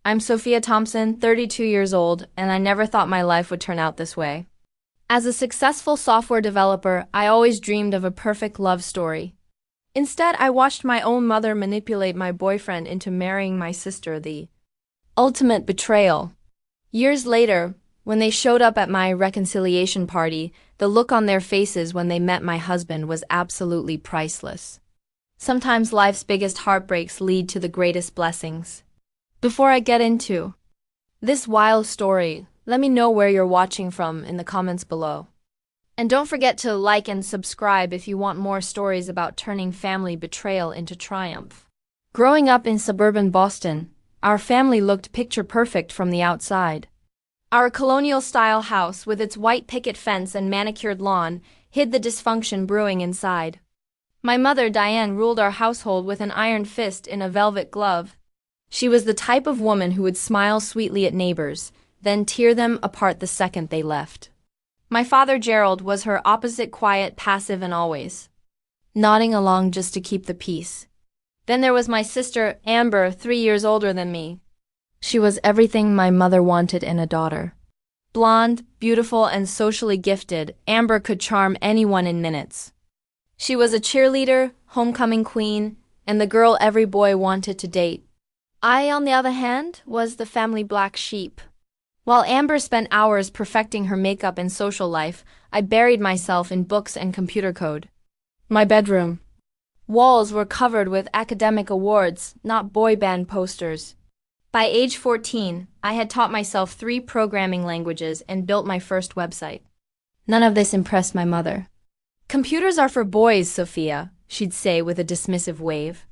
I'm Sophia Thompson, 32 years old, and I never thought my life would turn out this way. As a successful software developer, I always dreamed of a perfect love story. Instead, I watched my own mother manipulate my boyfriend into marrying my sister, the ultimate betrayal. Years later, when they showed up at my reconciliation party, the look on their faces when they met my husband was absolutely priceless. Sometimes life's biggest heartbreaks lead to the greatest blessings. Before I get into this wild story, let me know where you're watching from in the comments below. And don't forget to like and subscribe if you want more stories about turning family betrayal into triumph. Growing up in suburban Boston, our family looked picture perfect from the outside. Our colonial-style house with its white picket fence and manicured lawn hid the dysfunction brewing inside. My mother, Diane, ruled our household with an iron fist in a velvet glove. She was the type of woman who would smile sweetly at neighbors, then tear them apart the second they left. My father, Gerald, was her opposite, quiet, passive, and always nodding along just to keep the peace. Then there was my sister, Amber, 3 years older than me. She was everything my mother wanted in a daughter. Blonde, beautiful, and socially gifted, Amber could charm anyone in minutes. She was a cheerleader, homecoming queen, and the girl every boy wanted to date. I, on the other hand, was the family black sheep. While Amber spent hours perfecting her makeup and social life, I buried myself in books and computer code. My bedroom walls were covered with academic awards, not boy band posters. By age 14, I had taught myself 3 programming languages and built my first website. None of this impressed my mother. "Computers are for boys, Sophia," she'd say with a dismissive wave.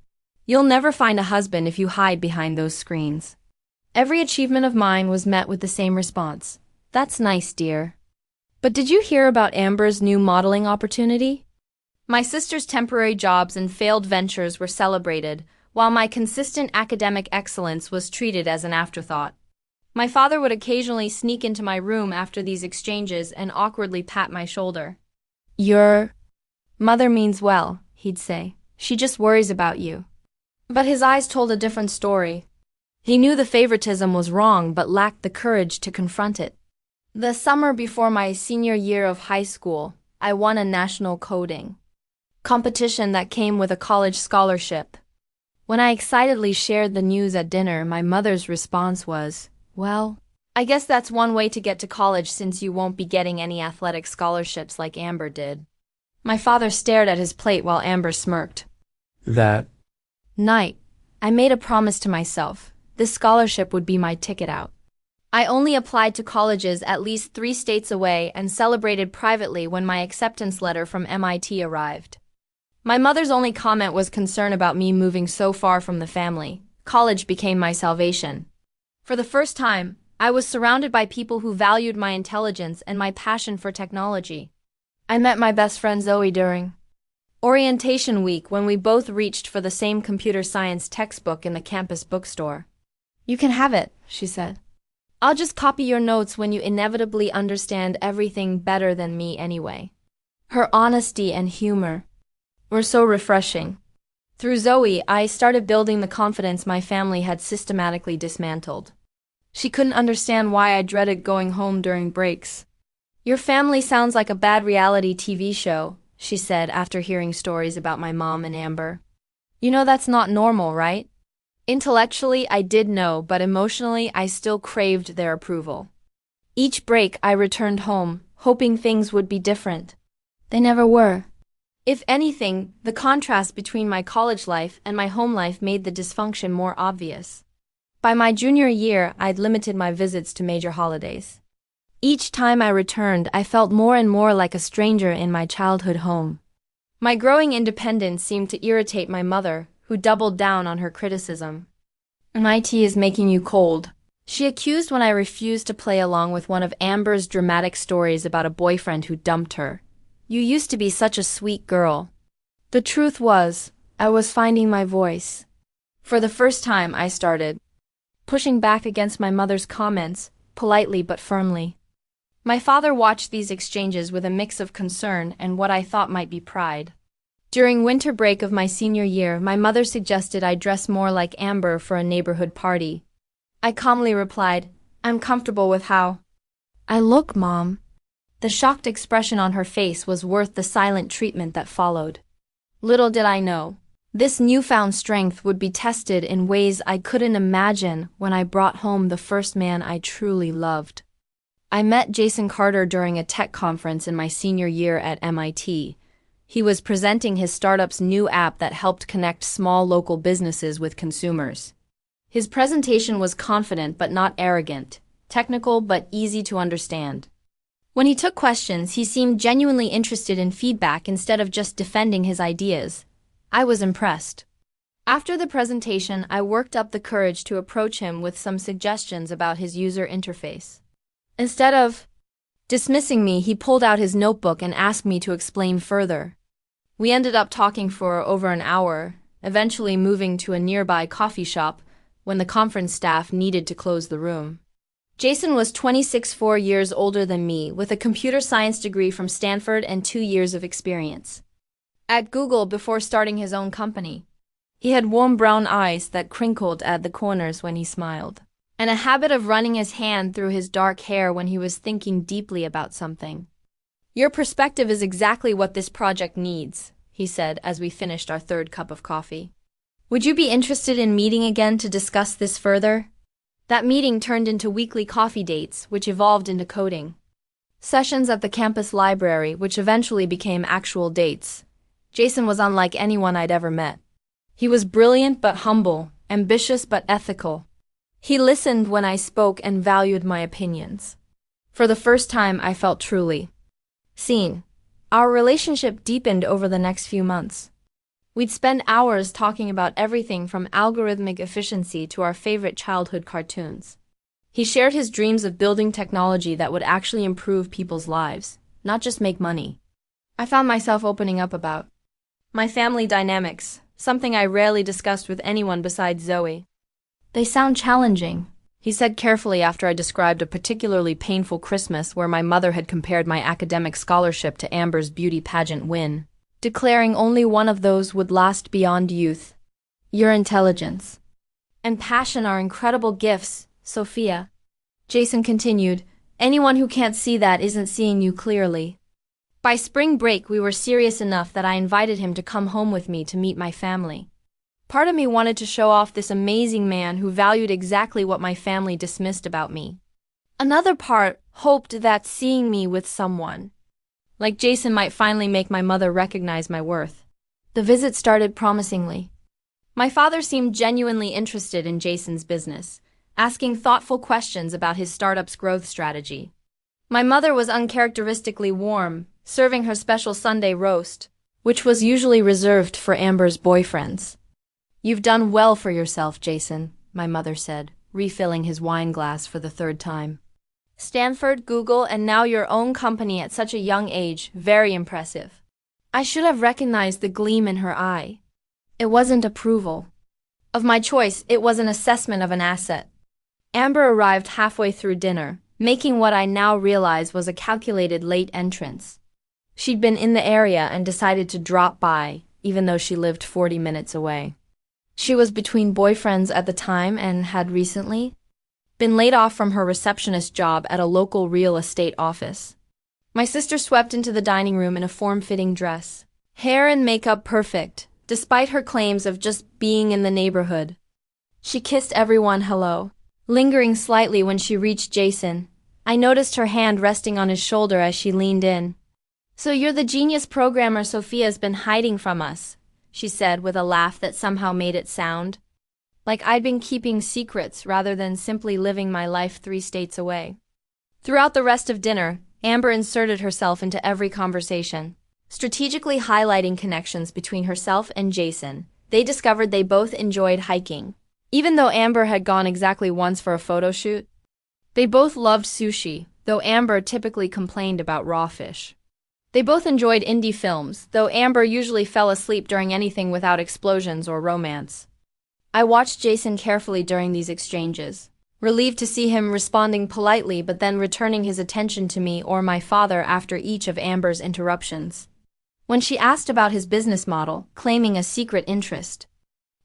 "You'll never find a husband if you hide behind those screens." Every achievement of mine was met with the same response. "That's nice, dear. But did you hear about Amber's new modeling opportunity?" My sister's temporary jobs and failed ventures were celebrated, while my consistent academic excellence was treated as an afterthought. My father would occasionally sneak into my room after these exchanges and awkwardly pat my shoulder. "Your mother means well," he'd say. "She just worries about you." But his eyes told a different story. He knew the favoritism was wrong but lacked the courage to confront it. The summer before my senior year of high school, I won a national coding competition that came with a college scholarship. When I excitedly shared the news at dinner, my mother's response was, "Well, I guess that's one way to get to college since you won't be getting any athletic scholarships like Amber did." My father stared at his plate while Amber smirked. That night, I made a promise to myself. This scholarship would be my ticket out. I only applied to colleges at least 3 states away and celebrated privately when my acceptance letter from MIT arrived. My mother's only comment was concern about me moving so far from the family. College became my salvation. For the first time, I was surrounded by people who valued my intelligence and my passion for technology. I met my best friend Zoe during orientation week when we both reached for the same computer science textbook in the campus bookstore. "You can have it," she said. "I'll just copy your notes when you inevitably understand everything better than me anyway." Her honesty and humor were so refreshing. Through Zoe, I started building the confidence my family had systematically dismantled. She couldn't understand why I dreaded going home during breaks. "Your family sounds like a bad reality TV show," she said after hearing stories about my mom and Amber. "You know that's not normal, right?" Intellectually, I did know, but emotionally, I still craved their approval. Each break, I returned home, hoping things would be different. They never were. If anything, the contrast between my college life and my home life made the dysfunction more obvious. By my junior year, I'd limited my visits to major holidays. Each time I returned, I felt more and more like a stranger in my childhood home. My growing independence seemed to irritate my mother, who doubled down on her criticism. "My tea is making you cold," she accused when I refused to play along with one of Amber's dramatic stories about a boyfriend who dumped her. "You used to be such a sweet girl." The truth was, I was finding my voice. For the first time, I started pushing back against my mother's comments, politely but firmly. My father watched these exchanges with a mix of concern and what I thought might be pride. During winter break of my senior year, my mother suggested I dress more like Amber for a neighborhood party. I calmly replied, "I'm comfortable with how I look, Mom." The shocked expression on her face was worth the silent treatment that followed. Little did I know, this newfound strength would be tested in ways I couldn't imagine when I brought home the first man I truly loved. I met Jason Carter during a tech conference in my senior year at MIT. He was presenting his startup's new app that helped connect small local businesses with consumers. His presentation was confident but not arrogant, technical but easy to understand. When he took questions, he seemed genuinely interested in feedback instead of just defending his ideas. I was impressed. After the presentation, I worked up the courage to approach him with some suggestions about his user interface. Instead of dismissing me, he pulled out his notebook and asked me to explain further. We ended up talking for over an hour, eventually moving to a nearby coffee shop when the conference staff needed to close the room. Jason was 4 years older than me, with a computer science degree from Stanford and 2 years of experience at Google before starting his own company. He had warm brown eyes that crinkled at the corners when he smiled, and a habit of running his hand through his dark hair when he was thinking deeply about something. "Your perspective is exactly what this project needs," he said as we finished our third cup of coffee. "Would you be interested in meeting again to discuss this further?" That meeting turned into weekly coffee dates, which evolved into coding sessions at the campus library, which eventually became actual dates. Jason was unlike anyone I'd ever met. He was brilliant but humble, ambitious but ethical. He listened when I spoke and valued my opinions. For the first time, I felt truly seen. Our relationship deepened over the next few months. We'd spend hours talking about everything from algorithmic efficiency to our favorite childhood cartoons. He shared his dreams of building technology that would actually improve people's lives, not just make money. I found myself opening up about my family dynamics, something I rarely discussed with anyone besides Zoe. "They sound challenging," he said carefully after I described a particularly painful Christmas where my mother had compared my academic scholarship to Amber's beauty pageant win, declaring only one of those would last beyond youth. "Your intelligence and passion are incredible gifts, Sophia." Jason continued, "Anyone who can't see that isn't seeing you clearly." By spring break, we were serious enough that I invited him to come home with me to meet my family. Part of me wanted to show off this amazing man who valued exactly what my family dismissed about me. Another part hoped that seeing me with someone like Jason might finally make my mother recognize my worth. The visit started promisingly. My father seemed genuinely interested in Jason's business, asking thoughtful questions about his startup's growth strategy. My mother was uncharacteristically warm, serving her special Sunday roast, which was usually reserved for Amber's boyfriends. "You've done well for yourself, Jason," my mother said, refilling his wine glass for the third time. "Stanford, Google, and now your own company at such a young age, very impressive." I should have recognized the gleam in her eye. It wasn't approval of my choice, it was an assessment of an asset. Amber arrived halfway through dinner, making what I now realize was a calculated late entrance. She'd been in the area and decided to drop by, even though she lived 40 minutes away. She was between boyfriends at the time and had recently been laid off from her receptionist job at a local real estate office. My sister swept into the dining room in a form-fitting dress, hair and makeup perfect, despite her claims of just being in the neighborhood. She kissed everyone hello, lingering slightly when she reached Jason. I noticed her hand resting on his shoulder as she leaned in. "So you're the genius programmer Sophia's been hiding from us," she said with a laugh that somehow made it sound like I'd been keeping secrets rather than simply living my life 3 states away. Throughout the rest of dinner, Amber inserted herself into every conversation, strategically highlighting connections between herself and Jason. They discovered they both enjoyed hiking. Even though Amber had gone exactly once for a photo shoot, they both loved sushi, though Amber typically complained about raw fish. They both enjoyed indie films, though Amber usually fell asleep during anything without explosions or romance. I watched Jason carefully during these exchanges, relieved to see him responding politely but then returning his attention to me or my father after each of Amber's interruptions. When she asked about his business model, claiming a secret interest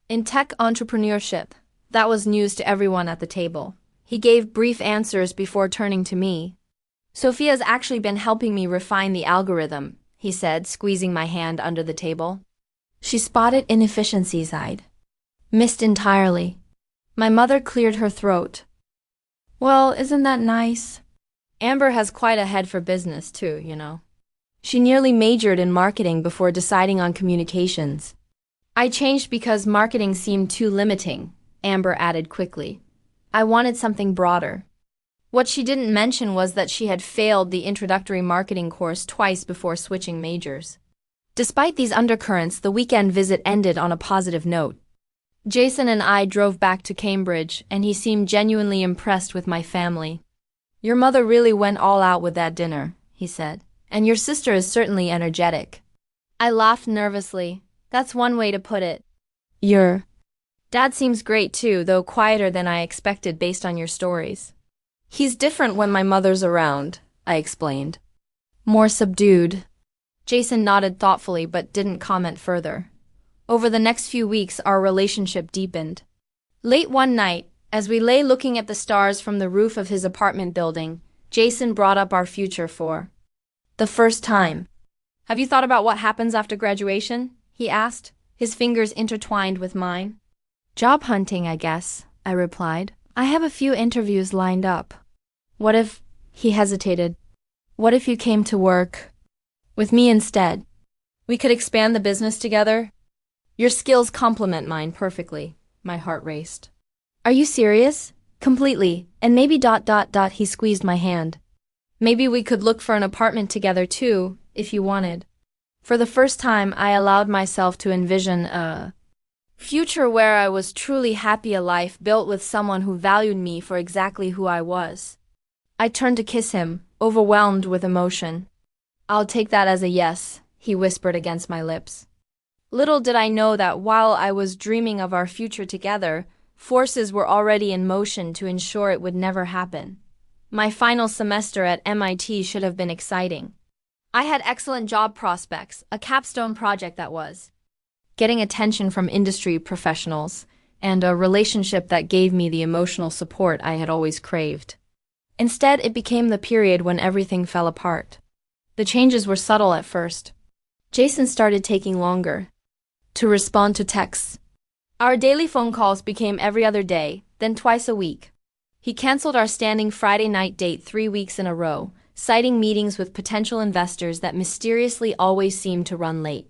in tech entrepreneurship, That was news to everyone at the table. He gave brief answers before turning to me. Sophia's actually been helping me refine the algorithm, he said, squeezing my hand under the table. She spotted inefficiencies I'd missed entirely. My mother cleared her throat. Well, isn't that nice? Amber has quite a head for business too, you know. She nearly majored in marketing before deciding on communications. I changed because marketing seemed too limiting, Amber added quickly. I wanted something broader. What she didn't mention was that she had failed the introductory marketing course twice before switching majors. Despite these undercurrents, the weekend visit ended on a positive note. Jason and I drove back to Cambridge, and he seemed genuinely impressed with my family. Your mother really went all out with that dinner, he said, and your sister is certainly energetic. I laughed nervously. That's one way to put it. Your dad seems great too, though quieter than I expected based on your stories. He's different when my mother's around, I explained. More subdued. Jason nodded thoughtfully but didn't comment further. Over the next few weeks, our relationship deepened. Late one night, as we lay looking at the stars from the roof of his apartment building, Jason brought up our future for the first time. Have you thought about what happens after graduation? He asked, his fingers intertwined with mine. Job hunting, I guess, I replied. I have a few interviews lined up. What if, he hesitated, what if you came to work with me instead? We could expand the business together. Your skills complement mine perfectly. My heart raced. Are you serious? Completely, and maybe ... he squeezed my hand. Maybe we could look for an apartment together too, if you wanted. For the first time, I allowed myself to envision a future where I was truly happy, a life built with someone who valued me for exactly who I was. I turned to kiss him, overwhelmed with emotion. I'll take that as a yes, he whispered against my lips. Little did I know that while I was dreaming of our future together, forces were already in motion to ensure it would never happen. My final semester at MIT should have been exciting. I had excellent job prospects, a capstone project that was, getting attention from industry professionals, and a relationship that gave me the emotional support I had always craved. Instead, it became the period when everything fell apart. The changes were subtle at first. Jason started taking longer to respond to texts. Our daily phone calls became every other day, then twice a week. He canceled our standing Friday night date 3 weeks in a row, citing meetings with potential investors that mysteriously always seemed to run late.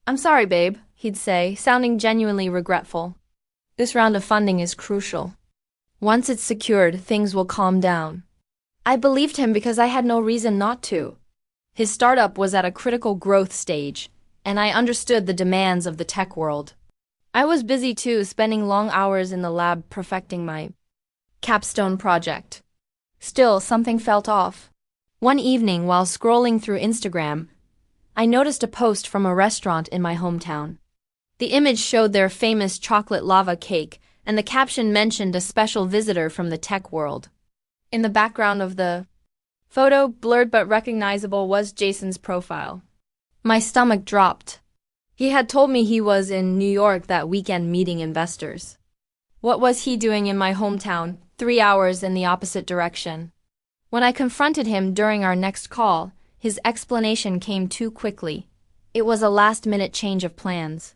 I'm sorry, babe, he'd say, sounding genuinely regretful. This round of funding is crucial. Once it's secured, things will calm down. I believed him because I had no reason not to. His startup was at a critical growth stage, and I understood the demands of the tech world. I was busy too, spending long hours in the lab perfecting my capstone project. Still, something felt off. One evening, while scrolling through Instagram, I noticed a post from a restaurant in my hometown. The image showed their famous chocolate lava cake, and the caption mentioned a special visitor from the tech world. In the background of the photo, blurred but recognizable, was Jason's profile. My stomach dropped. He had told me he was in New York that weekend meeting investors. What was he doing in my hometown, 3 hours in the opposite direction? When I confronted him during our next call, his explanation came too quickly. It was a last-minute change of plans.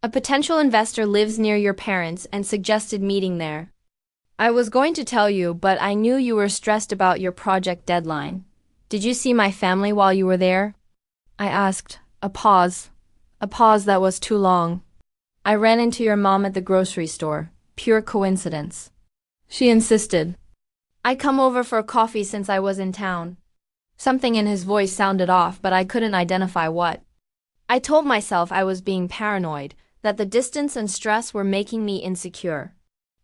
A potential investor lives near your parents and suggested meeting there. I was going to tell you, but I knew you were stressed about your project deadline. Did you see my family while you were there? I asked. A pause that was too long. I ran into your mom at the grocery store. Pure coincidence. She insisted I'd come over for coffee since I was in town. Something in his voice sounded off, but I couldn't identify what. I told myself I was being paranoid, that the distance and stress were making me insecure.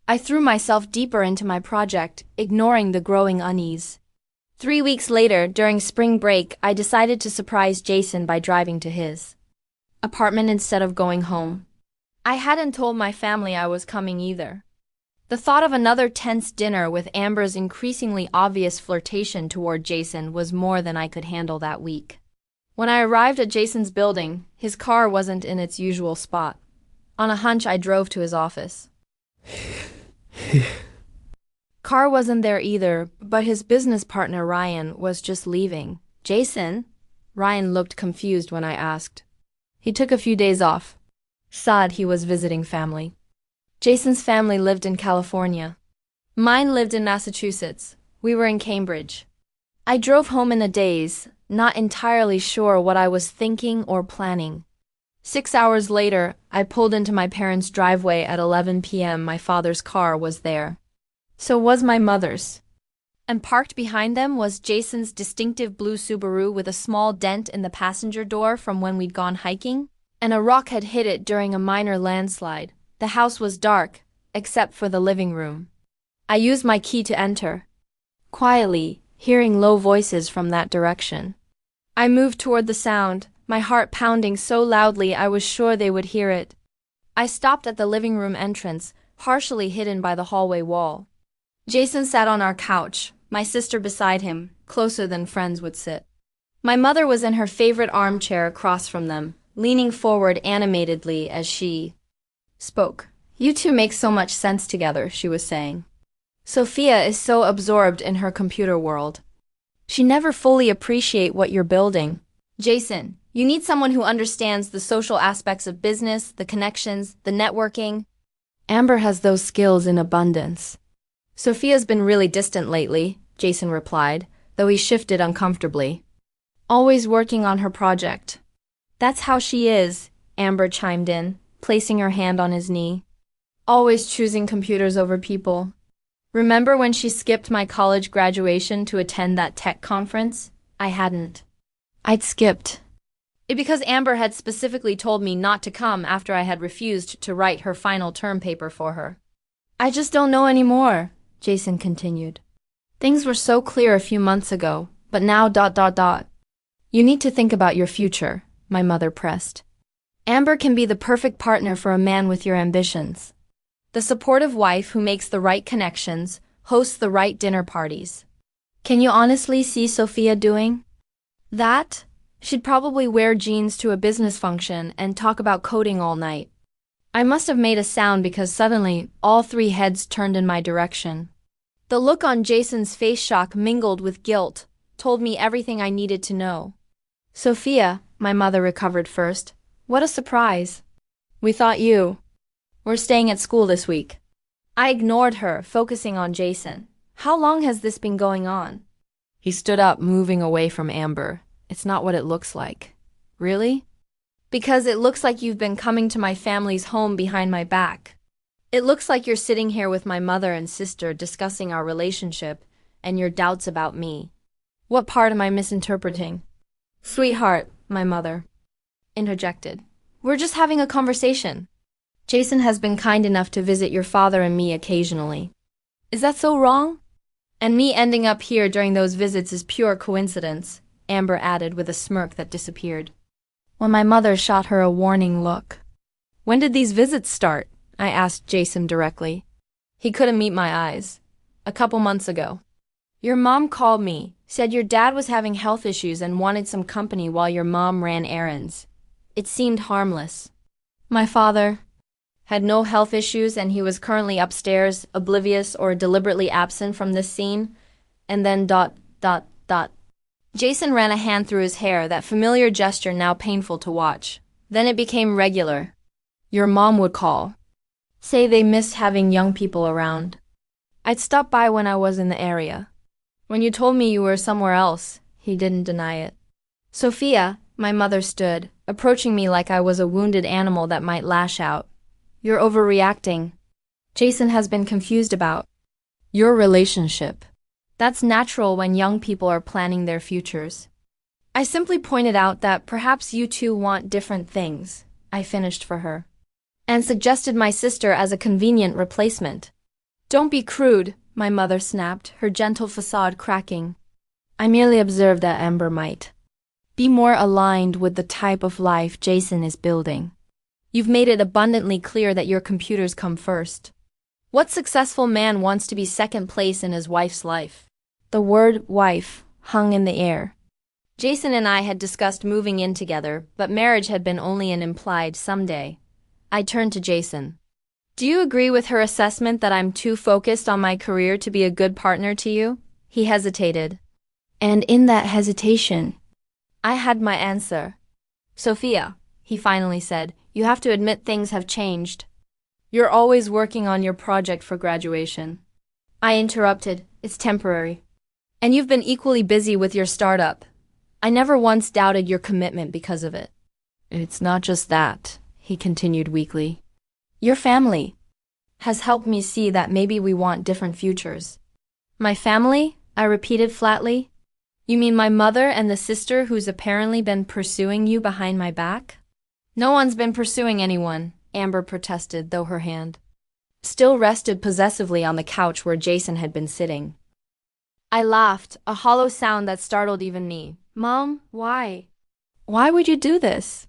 I threw myself deeper into my project, ignoring the growing unease. 3 weeks later, during spring break, I decided to surprise Jason by driving to his apartment instead of going home. I hadn't told my family I was coming either. The thought of another tense dinner with Amber's increasingly obvious flirtation toward Jason was more than I could handle that week. When I arrived at Jason's building, his car wasn't in its usual spot. On a hunch, I drove to his office. Carr wasn't there either, but his business partner Ryan was just leaving. Jason? Ryan looked confused when I asked. He took a few days off. Said he was visiting family. Jason's family lived in California. Mine lived in Massachusetts. We were in Cambridge. I drove home in a daze, not entirely sure what I was thinking or planning. 6 hours later, I pulled into my parents' driveway at 11 p.m. My father's car was there. So was my mother's. And parked behind them was Jason's distinctive blue Subaru with a small dent in the passenger door from when we'd gone hiking, and a rock had hit it during a minor landslide. The house was dark, except for the living room. I used my key to enter. Quietly, hearing low voices from that direction. I moved toward the sound, my heart pounding so loudly I was sure they would hear it. I stopped at the living room entrance, partially hidden by the hallway wall. Jason sat on our couch, my sister beside him, closer than friends would sit. My mother was in her favorite armchair across from them, leaning forward animatedly as she spoke. "You two make so much sense together," she was saying. "Sophia is so absorbed in her computer world. She never fully appreciates what you're building. Jason, you need someone who understands the social aspects of business, the connections, the networking. Amber has those skills in abundance." "Sophia's been really distant lately," Jason replied, though he shifted uncomfortably. "Always working on her project." "That's how she is," Amber chimed in, placing her hand on his knee. "Always choosing computers over people. Remember when she skipped my college graduation to attend that tech conference? I hadn't. I'd skipped it because Amber had specifically told me not to come after I had refused to write her final term paper for her. I just don't know anymore," Jason continued. "Things were so clear a few months ago, but now ... You need to think about your future," my mother pressed. "Amber can be the perfect partner for a man with your ambitions. The supportive wife who makes the right connections, hosts the right dinner parties. Can you honestly see Sophia doing that? She'd probably wear jeans to a business function and talk about coding all night." I must have made a sound because suddenly all three heads turned in my direction. The look on Jason's face, shock mingled with guilt, told me everything I needed to know. "Sophia," my mother recovered first. "What a surprise. We thought you were staying at school this week." I ignored her, focusing on Jason. "How long has this been going on?" He stood up, moving away from Amber. "It's not what it looks like." "Really?" "Because it looks like you've been coming to my family's home behind my back. It looks like you're sitting here with my mother and sister discussing our relationship and your doubts about me. What part am I misinterpreting?" "Sweetheart," my mother interjected. "We're just having a conversation. Jason has been kind enough to visit your father and me occasionally. Is that so wrong? And me ending up here during those visits is pure coincidence," Amber added with a smirk that disappeared. When my mother shot her a warning look. "When did these visits start?" I asked Jason directly. He couldn't meet my eyes. "A couple months ago. Your mom called me, said your dad was having health issues and wanted some company while your mom ran errands. It seemed harmless. My father had no health issues and he was currently upstairs, oblivious or deliberately absent from this scene. And then ... Jason ran a hand through his hair, that familiar gesture now painful to watch. Then it became regular. Your mom would call. Say they missed having young people around. I'd stop by when I was in the area. When you told me you were somewhere else, he didn't deny it. Sophia," my mother stood, approaching me like I was a wounded animal that might lash out. "You're overreacting. Jason has been confused about your relationship. That's natural when young people are planning their futures. I simply pointed out that perhaps you two want different things," I finished for her, and suggested my sister as a convenient replacement. "Don't be crude," my mother snapped, her gentle facade cracking. "I merely observed that Amber might be more aligned with the type of life Jason is building. You've made it abundantly clear that your computers come first. What successful man wants to be second place in his wife's life?" The word wife hung in the air. Jason and I had discussed moving in together, but marriage had been only an implied someday. I turned to Jason. Do you agree with her assessment that I'm too focused on my career to be a good partner to you? He hesitated. And in that hesitation, I had my answer. Sophia, he finally said, you have to admit things have changed. You're always working on your project for graduation. I interrupted, it's temporary. And you've been equally busy with your startup. I never once doubted your commitment because of it. It's not just that, he continued weakly. Your family has helped me see that maybe we want different futures. My family? I repeated flatly. You mean my mother and the sister who's apparently been pursuing you behind my back? No one's been pursuing anyone, Amber protested, though her hand still rested possessively on the couch where Jason had been sitting. I laughed, a hollow sound that startled even me. Mom, why? Why would you do this?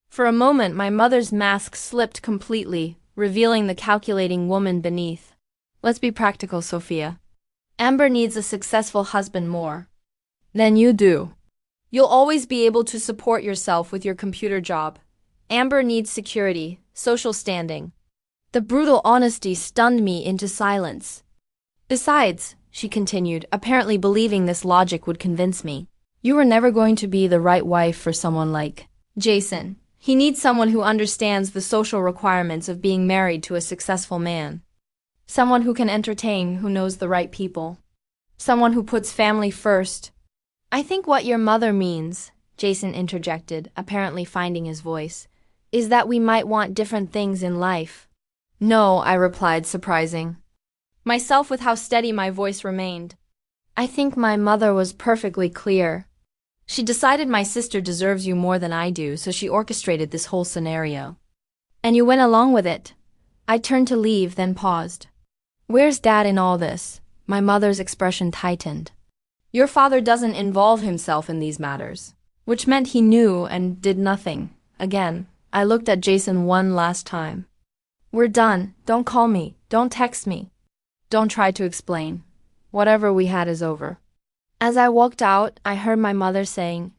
For a moment, my mother's mask slipped completely, revealing the calculating woman beneath. Let's be practical, Sophia. Amber needs a successful husband more than you do. You'll always be able to support yourself with your computer job. Amber needs security, social standing. The brutal honesty stunned me into silence. Besides, she continued, apparently believing this logic would convince me, you are never going to be the right wife for someone like Jason. He needs someone who understands the social requirements of being married to a successful man. Someone who can entertain, who knows the right people. Someone who puts family first. I think what your mother means, Jason interjected, apparently finding his voice, is that we might want different things in life. No, I replied, surprising myself with how steady my voice remained. I think my mother was perfectly clear. She decided my sister deserves you more than I do, so she orchestrated this whole scenario. And you went along with it. I turned to leave, then paused. Where's Dad in all this? My mother's expression tightened. Your father doesn't involve himself in these matters. Which meant he knew and did nothing. Again, I looked at Jason one last time. We're done. Don't call me. Don't text me. Don't try to explain. Whatever we had is over. As I walked out, I heard my mother saying,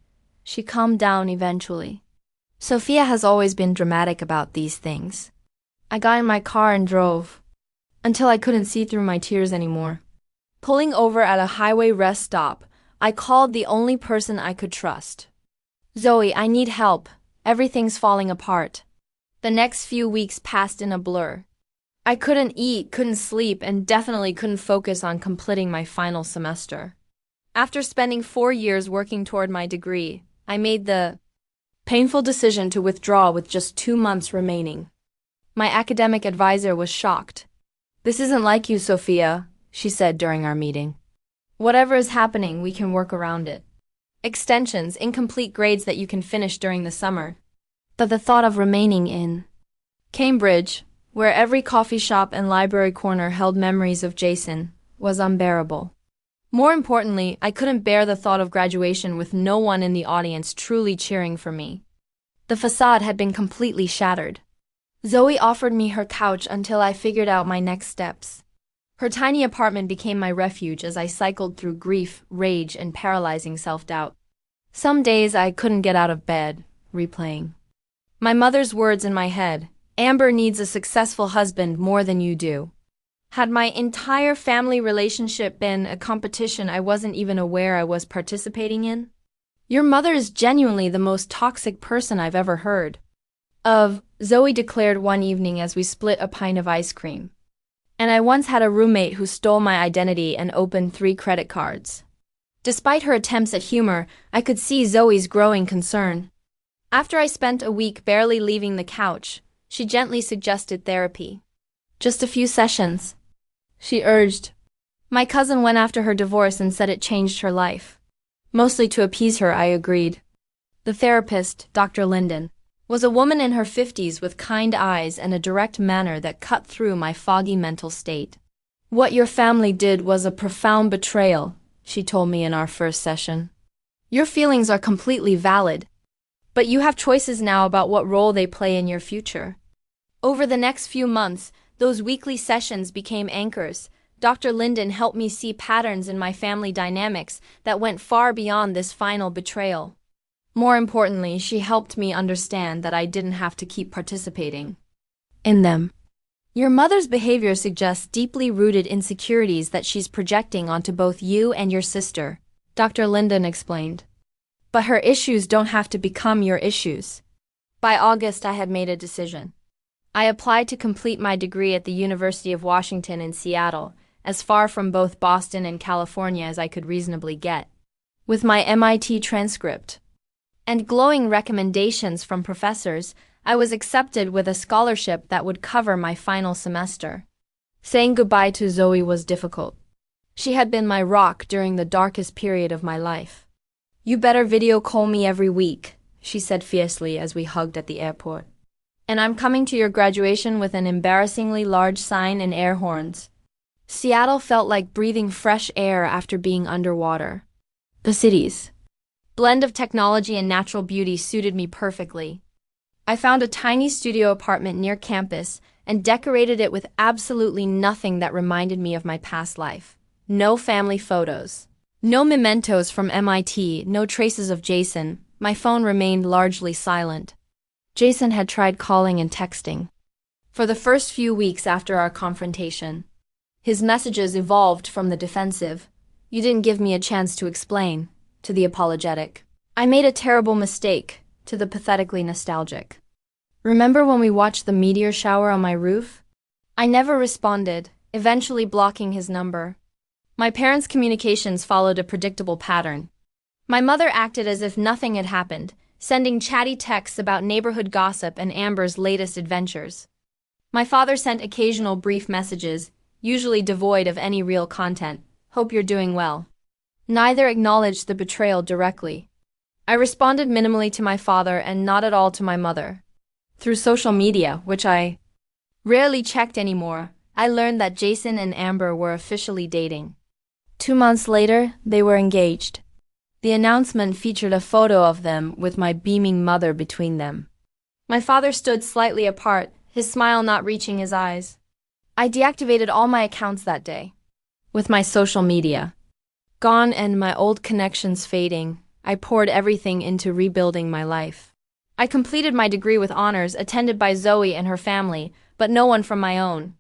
she calmed down eventually. Sophia has always been dramatic about these things. I got in my car and drove. Until I couldn't see through my tears anymore. Pulling over at a highway rest stop, I called the only person I could trust. Zoe, I need help. Everything's falling apart. The next few weeks passed in a blur. I couldn't eat, couldn't sleep, and definitely couldn't focus on completing my final semester. After spending 4 years working toward my degree, I made the painful decision to withdraw with just 2 months remaining. My academic advisor was shocked. This isn't like you, Sophia, she said during our meeting. Whatever is happening, we can work around it. Extensions, incomplete grades that you can finish during the summer. But the thought of remaining in Cambridge, where every coffee shop and library corner held memories of Jason, was unbearable. More importantly, I couldn't bear the thought of graduation with no one in the audience truly cheering for me. The facade had been completely shattered. Zoe offered me her couch until I figured out my next steps. Her tiny apartment became my refuge as I cycled through grief, rage, and paralyzing self-doubt. Some days I couldn't get out of bed, replaying my mother's words in my head. Amber needs a successful husband more than you do. Had my entire family relationship been a competition I wasn't even aware I was participating in? Your mother is genuinely the most toxic person I've ever heard of, Zoe declared one evening as we split a pint of ice cream. And I once had a roommate who stole my identity and opened 3 credit cards. Despite her attempts at humor, I could see Zoe's growing concern. After I spent a week barely leaving the couch, she gently suggested therapy. Just a few sessions, she urged. My cousin went after her divorce and said it changed her life. Mostly to appease her, I agreed. The therapist, Dr. Linden, was a woman in her 50s with kind eyes and a direct manner that cut through my foggy mental state. What your family did was a profound betrayal, she told me in our first session. Your feelings are completely valid, but you have choices now about what role they play in your future. Over the next few months, those weekly sessions became anchors. Dr. Linden helped me see patterns in my family dynamics that went far beyond this final betrayal. More importantly, she helped me understand that I didn't have to keep participating in them. Your mother's behavior suggests deeply rooted insecurities that she's projecting onto both you and your sister, Dr. Linden explained. But her issues don't have to become your issues. By August, I had made a decision. I applied to complete my degree at the University of Washington in Seattle, as far from both Boston and California as I could reasonably get. With my MIT transcript and glowing recommendations from professors, I was accepted with a scholarship that would cover my final semester. Saying goodbye to Zoe was difficult. She had been my rock during the darkest period of my life. "You better video call me every week," she said fiercely as we hugged at the airport. "And I'm coming to your graduation with an embarrassingly large sign and air horns." Seattle felt like breathing fresh air after being underwater. The city's blend of technology and natural beauty suited me perfectly. I found a tiny studio apartment near campus and decorated it with absolutely nothing that reminded me of my past life. No family photos. No mementos from MIT, no traces of Jason. My phone remained largely silent. Jason had tried calling and texting. For the first few weeks after our confrontation, his messages evolved from the defensive, "You didn't give me a chance to explain," to the apologetic, "I made a terrible mistake," to the pathetically nostalgic. "Remember when we watched the meteor shower on my roof?" I never responded, eventually blocking his number. My parents' communications followed a predictable pattern. My mother acted as if nothing had happened, sending chatty texts about neighborhood gossip and Amber's latest adventures. My father sent occasional brief messages, usually devoid of any real content. "Hope you're doing well." Neither acknowledged the betrayal directly. I responded minimally to my father and not at all to my mother. Through social media, which I rarely checked anymore, I learned that Jason and Amber were officially dating. 2 months later, they were engaged. The announcement featured a photo of them with my beaming mother between them. My father stood slightly apart, his smile not reaching his eyes. I deactivated all my accounts that day. With my social media gone and my old connections fading, I poured everything into rebuilding my life. I completed my degree with honors, attended by Zoe and her family, but no one from my own.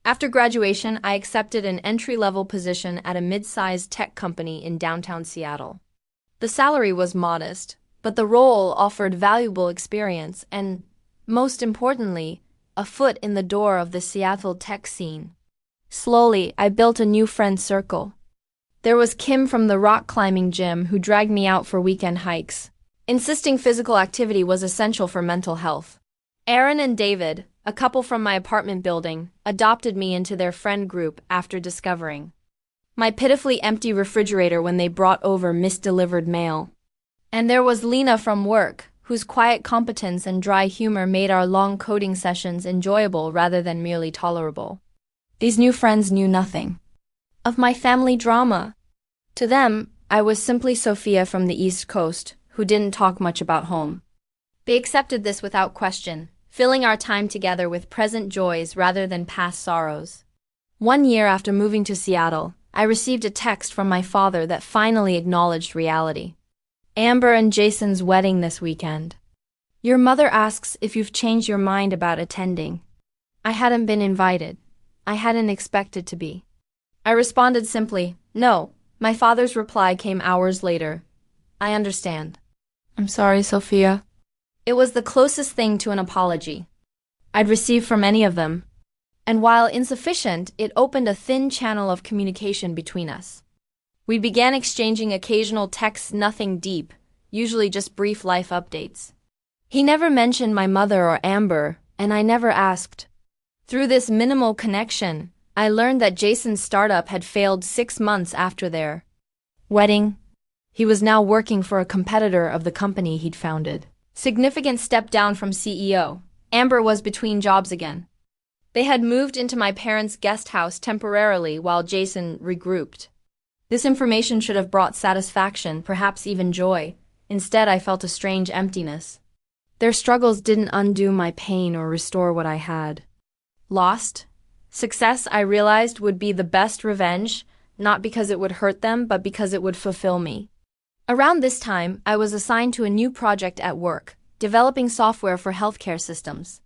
After graduation, I accepted an entry-level position at a mid-sized tech company in downtown Seattle. The salary was modest, but the role offered valuable experience and, most importantly, a foot in the door of the Seattle tech scene. Slowly, I built a new friend circle. There was Kim from the rock climbing gym who dragged me out for weekend hikes, insisting physical activity was essential for mental health. Aaron and David, a couple from my apartment building, adopted me into their friend group after discovering my pitifully empty refrigerator when they brought over misdelivered mail. And there was Lena from work, whose quiet competence and dry humor made our long coding sessions enjoyable rather than merely tolerable. These new friends knew nothing of my family drama. To them, I was simply Sophia from the East Coast, who didn't talk much about home. They accepted this without question, filling our time together with present joys rather than past sorrows. 1 year after moving to Seattle, I received a text from my father that finally acknowledged reality. "Amber and Jason's wedding this weekend. Your mother asks if you've changed your mind about attending." I hadn't been invited. I hadn't expected to be. I responded simply, "No." My father's reply came hours later. "I understand." "I'm sorry, Sophia." It was the closest thing to an apology I'd received from any of them, and while insufficient, it opened a thin channel of communication between us. We began exchanging occasional texts, nothing deep, usually just brief life updates. He never mentioned my mother or Amber, and I never asked. Through this minimal connection, I learned that Jason's startup had failed 6 months after their wedding. He was now working for a competitor of the company he'd founded. Significant step down from CEO. Amber was between jobs again. They had moved into my parents' guest house temporarily while Jason regrouped. This information should have brought satisfaction, perhaps even joy. Instead, I felt a strange emptiness. Their struggles didn't undo my pain or restore what I had lost. Success, I realized, would be the best revenge, not because it would hurt them, but because it would fulfill me. Around this time, I was assigned to a new project at work, developing software for healthcare systems.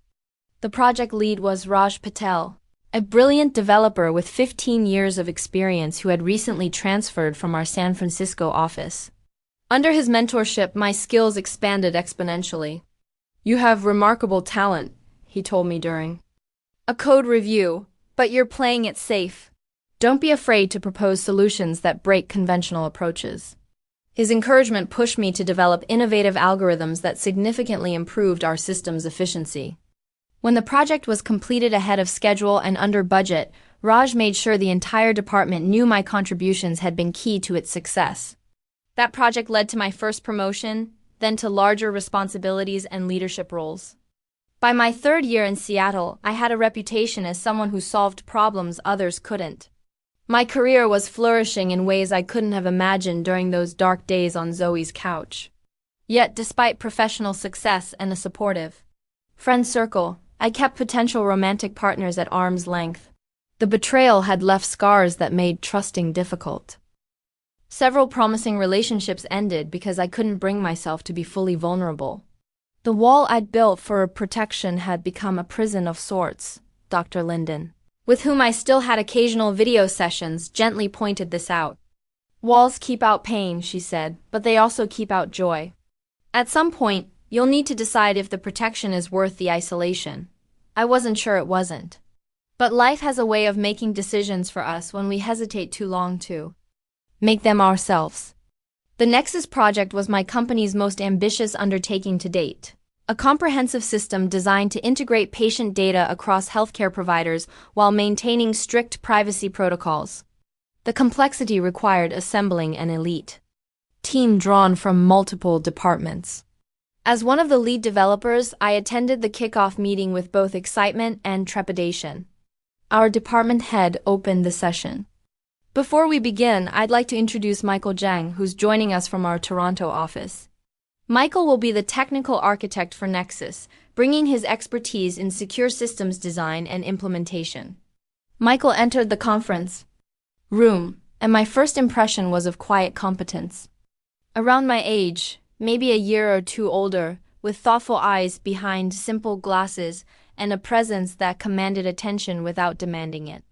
The project lead was Raj Patel, a brilliant developer with 15 years of experience who had recently transferred from our San Francisco office. Under his mentorship, my skills expanded exponentially. "You have remarkable talent," he told me during a code review, "but you're playing it safe. Don't be afraid to propose solutions that break conventional approaches." His encouragement pushed me to develop innovative algorithms that significantly improved our system's efficiency. When the project was completed ahead of schedule and under budget, Raj made sure the entire department knew my contributions had been key to its success. That project led to my first promotion, then to larger responsibilities and leadership roles. By my third year in Seattle, I had a reputation as someone who solved problems others couldn't. My career was flourishing in ways I couldn't have imagined during those dark days on Zoe's couch. Yet, despite professional success and a supportive friend circle, I kept potential romantic partners at arm's length. The betrayal had left scars that made trusting difficult. Several promising relationships ended because I couldn't bring myself to be fully vulnerable. The wall I'd built for protection had become a prison of sorts, Dr. Linden, with whom I still had occasional video sessions, gently pointed this out. "Walls keep out pain," she said, "but they also keep out joy. At some point, you'll need to decide if the protection is worth the isolation." I wasn't sure it wasn't. But life has a way of making decisions for us when we hesitate too long to make them ourselves. The Nexus project was my company's most ambitious undertaking to date. A comprehensive system designed to integrate patient data across healthcare providers while maintaining strict privacy protocols. The complexity required assembling an elite team drawn from multiple departments. As one of the lead developers, I attended the kickoff meeting with both excitement and trepidation. Our department head opened the session. "Before we begin, I'd like to introduce Michael Zhang, who's joining us from our Toronto office. Michael will be the technical architect for Nexus, bringing his expertise in secure systems design and implementation." Michael entered the conference room, and my first impression was of quiet competence. Around my age, maybe a year or two older, with thoughtful eyes behind simple glasses and a presence that commanded attention without demanding it.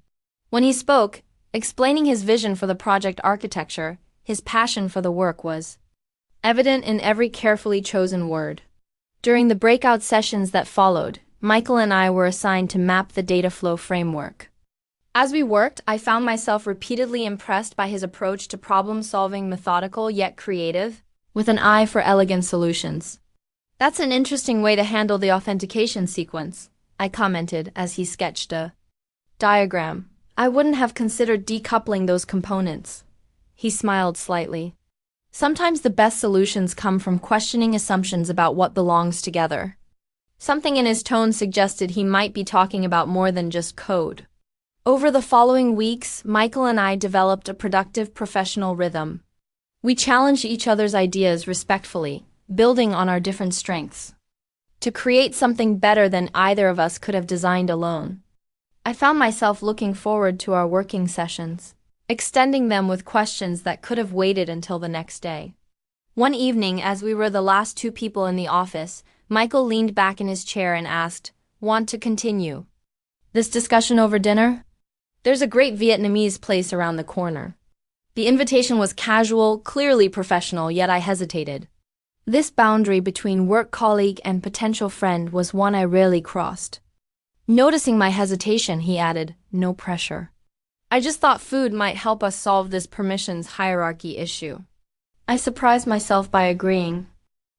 When he spoke, explaining his vision for the project architecture, his passion for the work was evident in every carefully chosen word. During the breakout sessions that followed, Michael and I were assigned to map the data flow framework. As we worked, I found myself repeatedly impressed by his approach to problem-solving, methodical yet creative, with an eye for elegant solutions. "That's an interesting way to handle the authentication sequence," I commented as he sketched a diagram. "I wouldn't have considered decoupling those components." He smiled slightly. "Sometimes the best solutions come from questioning assumptions about what belongs together." Something in his tone suggested he might be talking about more than just code. Over the following weeks, Michael and I developed a productive professional rhythm. We challenged each other's ideas respectfully, building on our different strengths, to create something better than either of us could have designed alone. I found myself looking forward to our working sessions, extending them with questions that could have waited until the next day. One evening, as we were the last two people in the office, Michael leaned back in his chair and asked, "Want to continue this discussion over dinner? There's a great Vietnamese place around the corner." The invitation was casual, clearly professional, yet I hesitated. This boundary between work colleague and potential friend was one I rarely crossed. Noticing my hesitation, he added, "No pressure. I just thought food might help us solve this permissions hierarchy issue." I surprised myself by agreeing.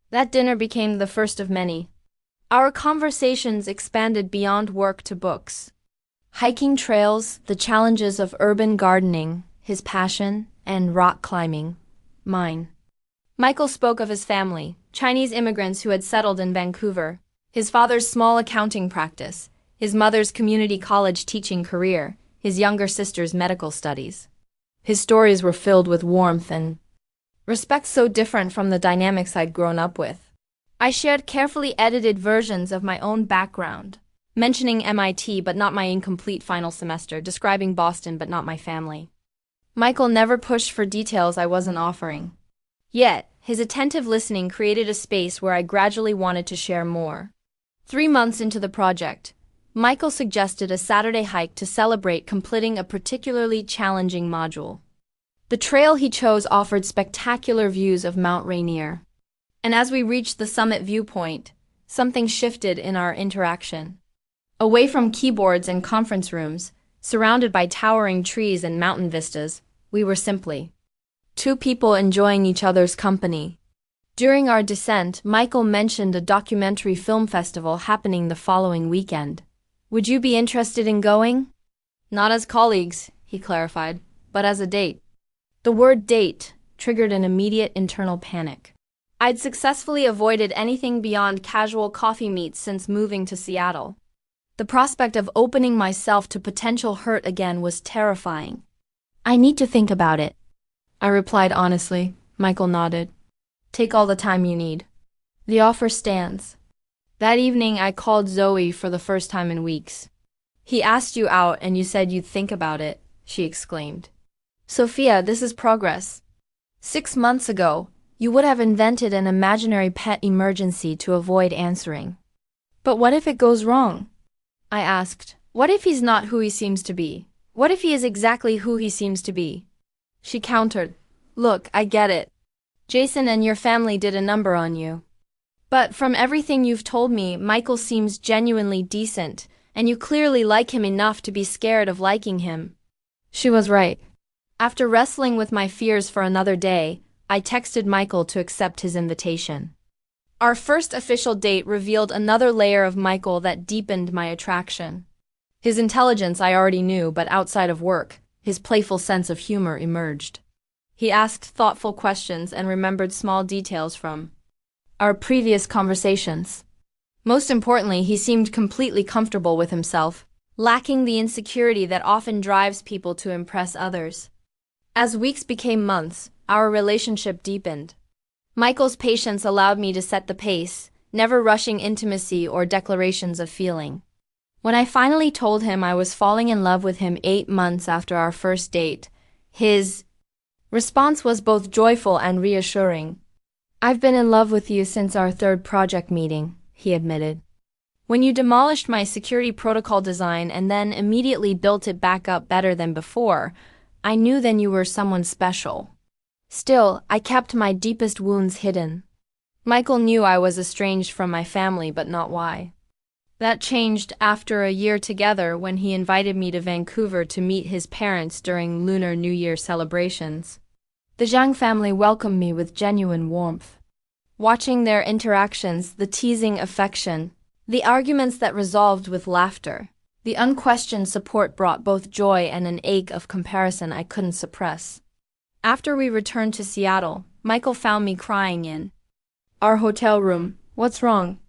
That dinner became the first of many. Our conversations expanded beyond work to books, hiking trails, the challenges of urban gardening, his passion, and rock climbing, mine. Michael spoke of his family, Chinese immigrants who had settled in Vancouver, his father's small accounting practice, his mother's community college teaching career, his younger sister's medical studies. His stories were filled with warmth and respect so different from the dynamics I'd grown up with. I shared carefully edited versions of my own background, mentioning MIT but not my incomplete final semester, describing Boston but not my family. Michael never pushed for details I wasn't offering. Yet, his attentive listening created a space where I gradually wanted to share more. 3 months into the project, Michael suggested a Saturday hike to celebrate completing a particularly challenging module. The trail he chose offered spectacular views of Mount Rainier. And as we reached the summit viewpoint, something shifted in our interaction. Away from keyboards and conference rooms, surrounded by towering trees and mountain vistas, we were simply two people enjoying each other's company. During our descent, Michael mentioned a documentary film festival happening the following weekend. Would you be interested in going? Not as colleagues, he clarified, but as a date. The word date triggered an immediate internal panic. I'd successfully avoided anything beyond casual coffee meets since moving to Seattle. The prospect of opening myself to potential hurt again was terrifying. I need to think about it, I replied honestly. Michael nodded. Take all the time you need. The offer stands. That evening I called Zoe for the first time in weeks. He asked you out and you said you'd think about it, she exclaimed. Sophia, this is progress. 6 months ago, you would have invented an imaginary pet emergency to avoid answering. But what if it goes wrong? I asked. What if he's not who he seems to be? What if he is exactly who he seems to be? She countered. Look, I get it. Jason and your family did a number on you. But from everything you've told me, Michael seems genuinely decent, and you clearly like him enough to be scared of liking him. She was right. After wrestling with my fears for another day, I texted Michael to accept his invitation. Our first official date revealed another layer of Michael that deepened my attraction. His intelligence I already knew, but outside of work, his playful sense of humor emerged. He asked thoughtful questions and remembered small details from our previous conversations. Most importantly, he seemed completely comfortable with himself, lacking the insecurity that often drives people to impress others. As weeks became months, our relationship deepened. Michael's patience allowed me to set the pace, never rushing intimacy or declarations of feeling. When I finally told him I was falling in love with him 8 months after our first date, his response was both joyful and reassuring. I've been in love with you since our 3rd project meeting, he admitted. When you demolished my security protocol design and then immediately built it back up better than before, I knew then you were someone special. Still, I kept my deepest wounds hidden. Michael knew I was estranged from my family, but not why. That changed after a year together when he invited me to Vancouver to meet his parents during Lunar New Year celebrations. The Zhang family welcomed me with genuine warmth. Watching their interactions, the teasing affection, the arguments that resolved with laughter, the unquestioned support brought both joy and an ache of comparison I couldn't suppress. After we returned to Seattle, Michael found me crying in our hotel room. What's wrong?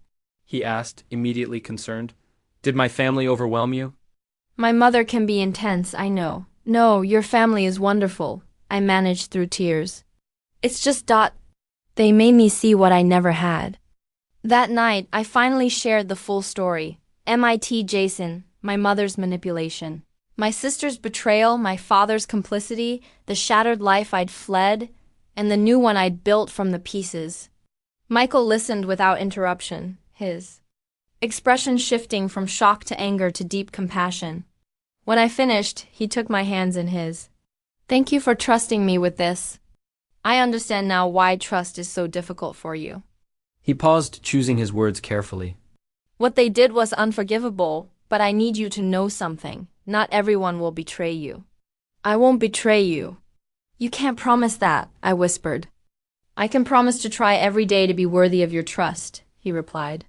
He asked, immediately concerned. Did my family overwhelm you? My mother can be intense, I know. No, your family is wonderful, I managed through tears. It's just they made me see what I never had. That night, I finally shared the full story. MIT Jason, my mother's manipulation, my sister's betrayal, my father's complicity, the shattered life I'd fled, and the new one I'd built from the pieces. Michael listened without interruption, his expression shifting from shock to anger to deep compassion. When I finished, he took my hands in his. Thank you for trusting me with this. I understand now why trust is so difficult for you. He paused, choosing his words carefully. What they did was unforgivable, but I need you to know something. Not everyone will betray you. I won't betray you. You can't promise that, I whispered. I can promise to try every day to be worthy of your trust, he replied.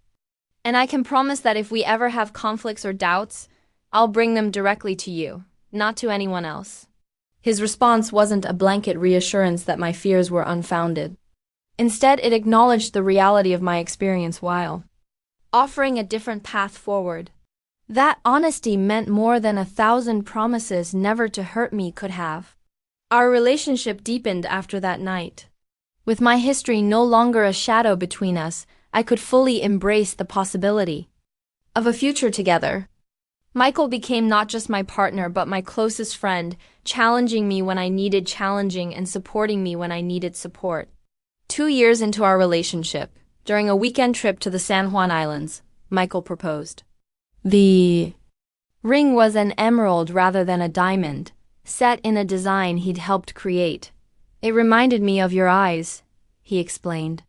And I can promise that if we ever have conflicts or doubts, I'll bring them directly to you, not to anyone else. His response wasn't a blanket reassurance that my fears were unfounded. Instead, it acknowledged the reality of my experience while offering a different path forward. That honesty meant more than 1,000 promises never to hurt me could have. Our relationship deepened after that night. With my history no longer a shadow between us, I could fully embrace the possibility of a future together. Michael became not just my partner but my closest friend, challenging me when I needed challenging and supporting me when I needed support. 2 years into our relationship, during a weekend trip to the San Juan Islands, Michael proposed. The ring was an emerald rather than a diamond, set in a design he'd helped create. It reminded me of your eyes, he explained.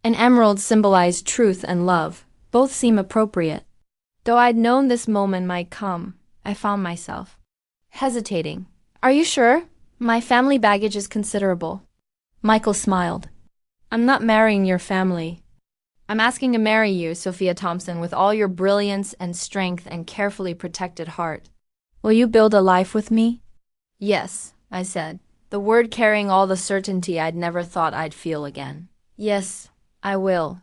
An emerald symbolized truth and love. Both seem appropriate. Though I'd known this moment might come, I found myself hesitating. Are you sure? My family baggage is considerable. Michael smiled. I'm not marrying your family. I'm asking to marry you, Sophia Thompson, with all your brilliance and strength and carefully protected heart. Will you build a life with me? Yes, I said, the word carrying all the certainty I'd never thought I'd feel again. Yes, I will.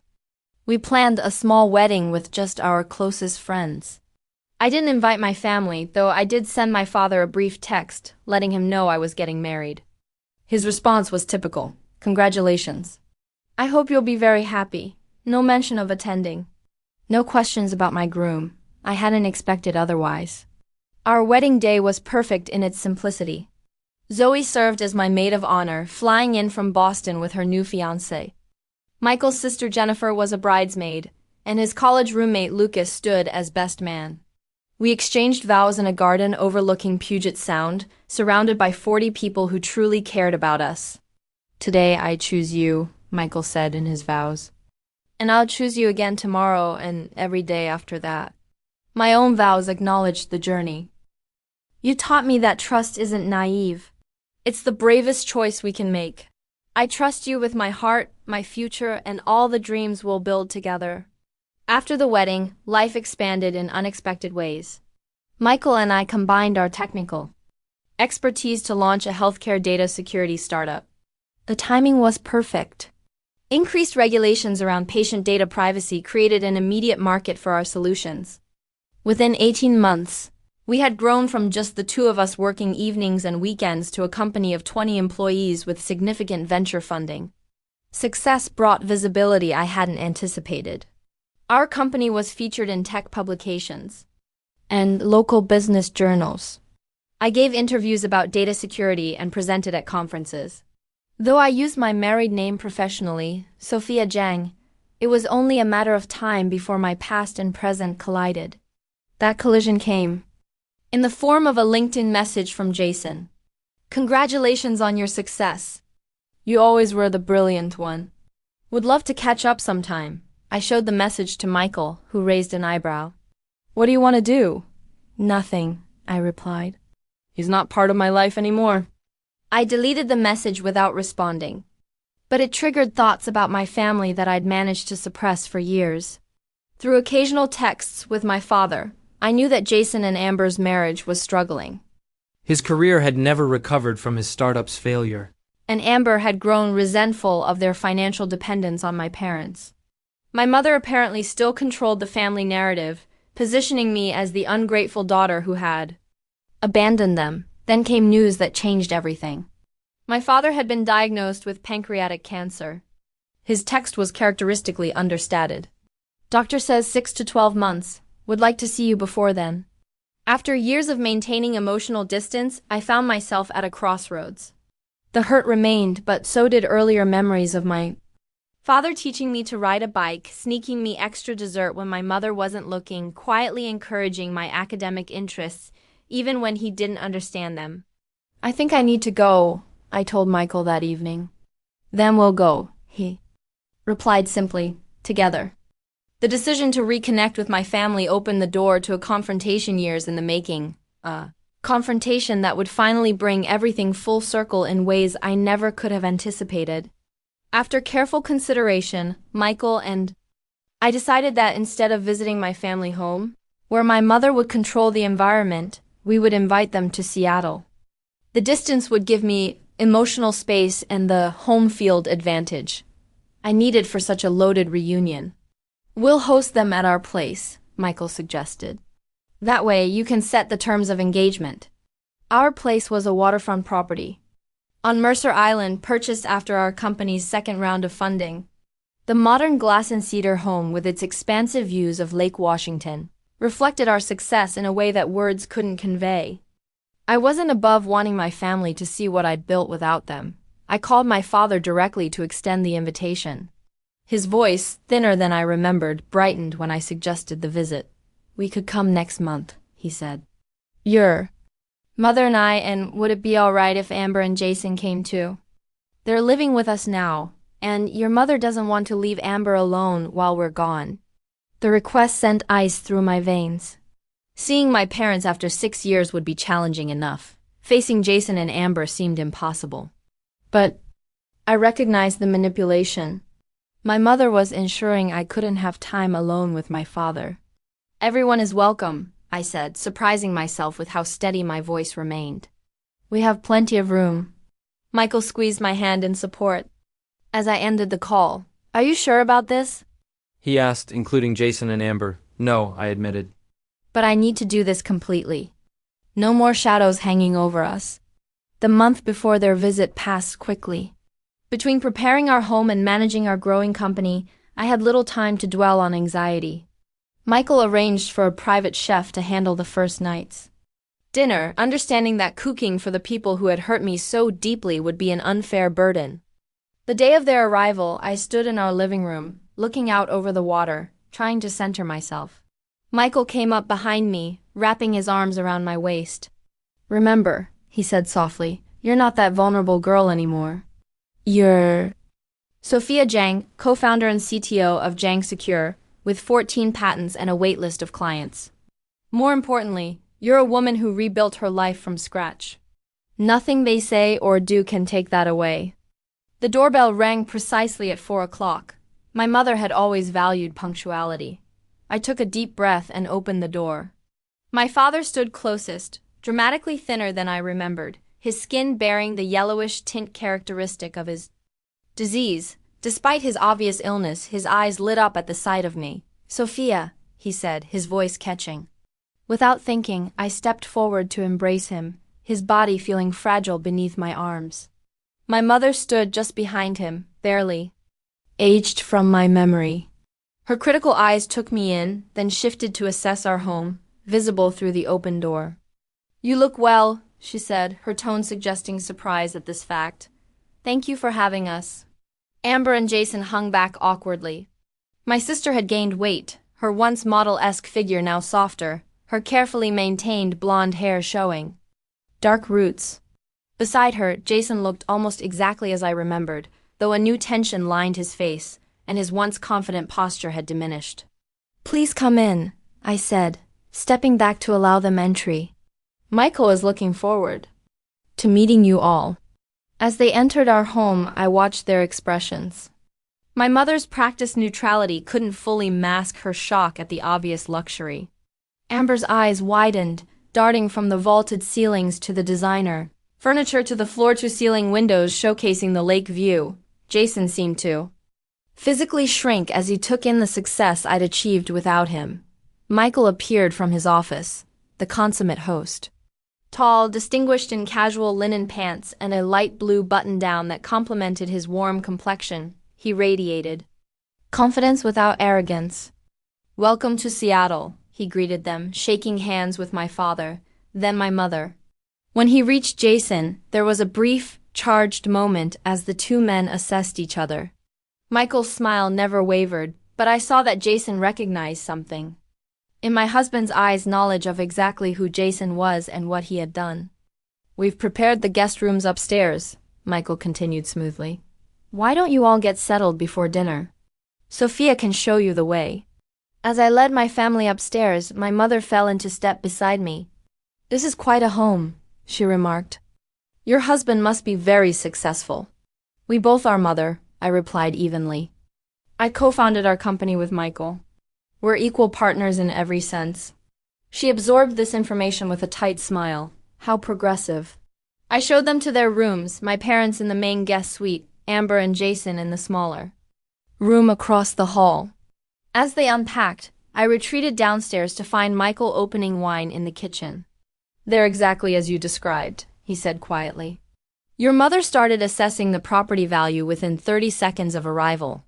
We planned a small wedding with just our closest friends. I didn't invite my family, though I did send my father a brief text, letting him know I was getting married. His response was typical. Congratulations. I hope you'll be very happy. No mention of attending. No questions about my groom. I hadn't expected otherwise. Our wedding day was perfect in its simplicity. Zoe served as my maid of honor, flying in from Boston with her new fiancé. Michael's sister Jennifer was a bridesmaid, and his college roommate Lucas stood as best man. We exchanged vows in a garden overlooking Puget Sound, surrounded by 40 people who truly cared about us. Today I choose you, Michael said in his vows. And I'll choose you again tomorrow and every day after that. My own vows acknowledged the journey. You taught me that trust isn't naive. It's the bravest choice we can make. I trust you with my heart, my future, and all the dreams we'll build together. After the wedding, life expanded in unexpected ways. Michael and I combined our technical expertise to launch a healthcare data security startup. The timing was perfect. Increased regulations around patient data privacy created an immediate market for our solutions. Within 18 months, we had grown from just the two of us working evenings and weekends to a company of 20 employees with significant venture funding. Success brought visibility I hadn't anticipated. Our company was featured in tech publications and local business journals. I gave interviews about data security and presented at conferences. Though I used my married name professionally, Sophia Zhang, it was only a matter of time before my past and present collided. That collision came in the form of a LinkedIn message from Jason. Congratulations on your success. You always were the brilliant one. Would love to catch up sometime. I showed the message to Michael, who raised an eyebrow. What do you want to do? Nothing, I replied. He's not part of my life anymore. I deleted the message without responding. But it triggered thoughts about my family that I'd managed to suppress for years. Through occasional texts with my father, I knew that Jason and Amber's marriage was struggling. His career had never recovered from his startup's failure. And Amber had grown resentful of their financial dependence on my parents. My mother apparently still controlled the family narrative, positioning me as the ungrateful daughter who had abandoned them. Then came news that changed everything. My father had been diagnosed with pancreatic cancer. His text was characteristically understated. Doctor says 6 to 12 months. Would like to see you before then. After years of maintaining emotional distance, I found myself at a crossroads. The hurt remained, but so did earlier memories of my father teaching me to ride a bike, sneaking me extra dessert when my mother wasn't looking, quietly encouraging my academic interests, even when he didn't understand them. I think I need to go, I told Michael that evening. Then we'll go, he replied simply, together. The decision to reconnect with my family opened the door to a confrontation years in the making. A confrontation that would finally bring everything full circle in ways I never could have anticipated. After careful consideration, Michael and I decided that instead of visiting my family home, where my mother would control the environment, we would invite them to Seattle. The distance would give me emotional space and the home field advantage I needed for such a loaded reunion. We'll host them at our place, Michael suggested. That way you can set the terms of engagement. Our place was a waterfront property on Mercer Island, purchased after our company's second round of funding. The modern glass and cedar home with its expansive views of Lake Washington reflected our success in a way that words couldn't convey. I wasn't above wanting my family to see what I'd built without them. I called my father directly to extend the invitation. His voice, thinner than I remembered, brightened when I suggested the visit. We could come next month, he said. Your mother and would it be all right if Amber and Jason came too? They're living with us now, and your mother doesn't want to leave Amber alone while we're gone. The request sent ice through my veins. Seeing my parents after 6 years would be challenging enough. Facing Jason and Amber seemed impossible. But I recognized the manipulation. My mother was ensuring I couldn't have time alone with my father. Everyone is welcome, I said, surprising myself with how steady my voice remained. We have plenty of room. Michael squeezed my hand in support. As I ended the call, are you sure about this? He asked, including Jason and Amber. No, I admitted. But I need to do this completely. No more shadows hanging over us. The month before their visit passed quickly. Between preparing our home and managing our growing company, I had little time to dwell on anxiety. Michael arranged for a private chef to handle the first nights. Dinner, understanding that cooking for the people who had hurt me so deeply would be an unfair burden. The day of their arrival, I stood in our living room, looking out over the water, trying to center myself. Michael came up behind me, wrapping his arms around my waist. Remember, he said softly, you're not that vulnerable girl anymore. You're Sophia Zhang, co-founder and CTO of Zhang Secure, with 14 patents and a waitlist of clients. More importantly, you're a woman who rebuilt her life from scratch. Nothing they say or do can take that away. The doorbell rang precisely at 4 o'clock. My mother had always valued punctuality. I took a deep breath and opened the door. My father stood closest, dramatically thinner than I remembered, his skin bearing the yellowish tint characteristic of his disease. Despite his obvious illness, his eyes lit up at the sight of me. Sophia, he said, his voice catching. Without thinking, I stepped forward to embrace him, his body feeling fragile beneath my arms. My mother stood just behind him, barely aged from my memory. Her critical eyes took me in, then shifted to assess our home, visible through the open door. You look well, she said, her tone suggesting surprise at this fact. Thank you for having us. Amber and Jason hung back awkwardly. My sister had gained weight, her once model-esque figure now softer, her carefully maintained blonde hair showing. Dark roots. Beside her, Jason looked almost exactly as I remembered, though a new tension lined his face, and his once confident posture had diminished. Please come in, I said, stepping back to allow them entry. Michael is looking forward to meeting you all. As they entered our home, I watched their expressions. My mother's practiced neutrality couldn't fully mask her shock at the obvious luxury. Amber's eyes widened, darting from the vaulted ceilings to the designer furniture to the floor-to-ceiling windows showcasing the lake view. Jason seemed to physically shrink as he took in the success I'd achieved without him. Michael appeared from his office, the consummate host. Tall, distinguished in casual linen pants and a light blue button-down that complemented his warm complexion, he radiated confidence without arrogance. Welcome to Seattle, he greeted them, shaking hands with my father, then my mother. When he reached Jason, there was a brief, charged moment as the two men assessed each other. Michael's smile never wavered, but I saw that Jason recognized something. In my husband's eyes, knowledge of exactly who Jason was and what he had done. We've prepared the guest rooms upstairs, Michael continued smoothly. Why don't you all get settled before dinner? Sophia can show you the way. As I led my family upstairs, my mother fell into step beside me. This is quite a home, she remarked. Your husband must be very successful. We both are, mother, I replied evenly. I co-founded our company with Michael. We're equal partners in every sense. She absorbed this information with a tight smile. How progressive. I showed them to their rooms, my parents in the main guest suite, Amber and Jason in the smaller room across the hall. As they unpacked, I retreated downstairs to find Michael opening wine in the kitchen. They're exactly as you described, he said quietly. Your mother started assessing the property value within 30 seconds of arrival.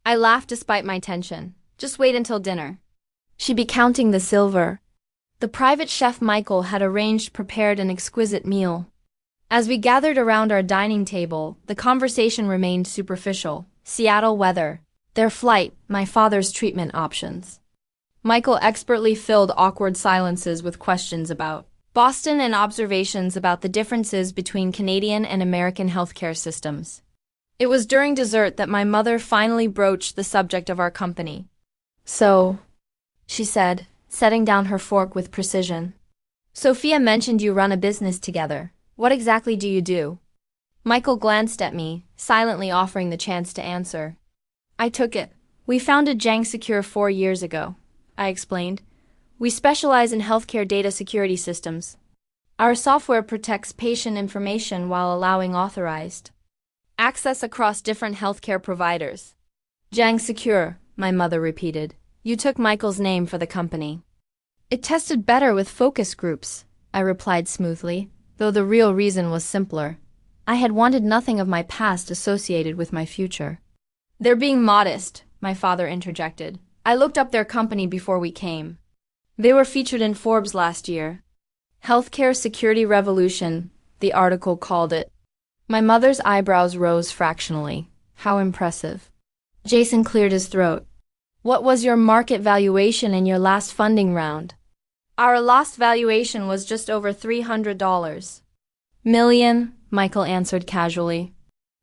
I laughed despite my tension. Just wait until dinner. She'd be counting the silver. The private chef Michael had prepared an exquisite meal. As we gathered around our dining table, the conversation remained superficial. Seattle weather, their flight, my father's treatment options. Michael expertly filled awkward silences with questions about Boston and observations about the differences between Canadian and American healthcare systems. It was during dessert that my mother finally broached the subject of our company. So, she said, setting down her fork with precision. Sophia mentioned you run a business together. What exactly do you do? Michael glanced at me, silently offering the chance to answer. I took it. We founded Jang Secure 4 years ago, I explained. We specialize in healthcare data security systems. Our software protects patient information while allowing authorized access across different healthcare providers. Jang Secure, my mother repeated. You took Michael's name for the company. It tested better with focus groups, I replied smoothly, though the real reason was simpler. I had wanted nothing of my past associated with my future. They're being modest, my father interjected. I looked up their company before we came. They were featured in Forbes last year. Healthcare Security Revolution, the article called it. My mother's eyebrows rose fractionally. How impressive. Jason cleared his throat. What was your market valuation in your last funding round? Our last valuation was just over $300 million, Michael answered casually.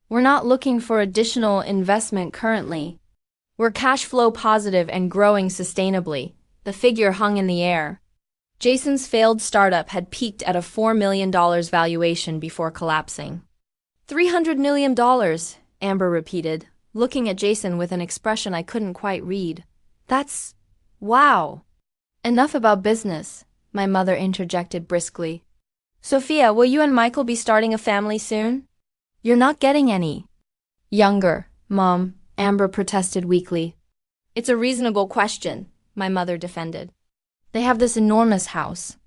We're not looking for additional investment currently. We're cash flow positive and growing sustainably. The figure hung in the air. Jason's failed startup had peaked at a $4 million valuation before collapsing. $300 million, Amber repeated, looking at Jason with an expression I couldn't quite read. That's... wow. Enough about business, my mother interjected briskly. Sophia, will you and Michael be starting a family soon? You're not getting any younger, Mom, Amber protested weakly. It's a reasonable question, my mother defended. They have this enormous house.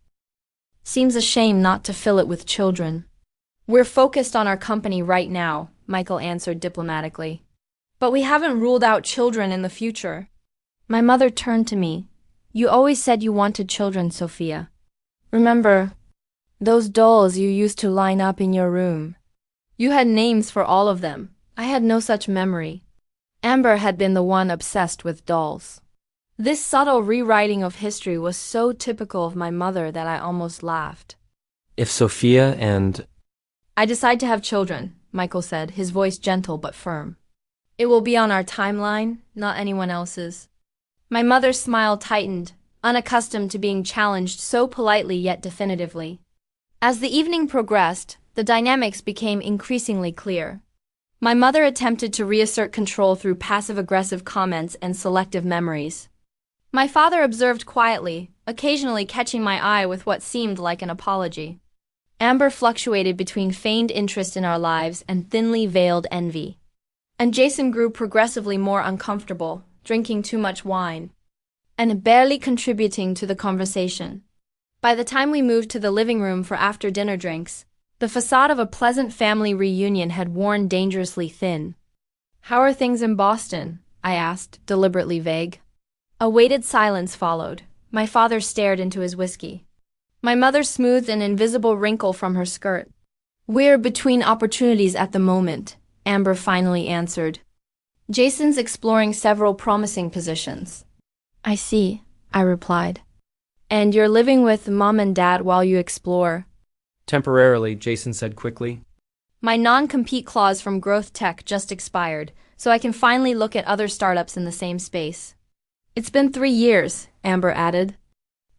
Seems a shame not to fill it with children. We're focused on our company right now, Michael answered diplomatically. But we haven't ruled out children in the future. My mother turned to me. You always said you wanted children, Sophia. Remember those dolls you used to line up in your room? You had names for all of them. I had no such memory. Amber had been the one obsessed with dolls. This subtle rewriting of history was so typical of my mother that I almost laughed. If Sophia and... I decide to have children, Michael said, his voice gentle but firm. It will be on our timeline, not anyone else's. My mother's smile tightened, unaccustomed to being challenged so politely yet definitively. As the evening progressed, the dynamics became increasingly clear. My mother attempted to reassert control through passive-aggressive comments and selective memories. My father observed quietly, occasionally catching my eye with what seemed like an apology. Amber fluctuated between feigned interest in our lives and thinly veiled envy. And Jason grew progressively more uncomfortable, drinking too much wine, and barely contributing to the conversation. By the time we moved to the living room for after-dinner drinks, the facade of a pleasant family reunion had worn dangerously thin. How are things in Boston? I asked, deliberately vague. A weighted silence followed. My father stared into his whiskey. My mother smoothed an invisible wrinkle from her skirt. We're between opportunities at the moment, Amber finally answered. Jason's exploring several promising positions. I see, I replied. And you're living with Mom and Dad while you explore? Temporarily, Jason said quickly. My non-compete clause from Growth Tech just expired, so I can finally look at other startups in the same space. It's been 3 years, Amber added.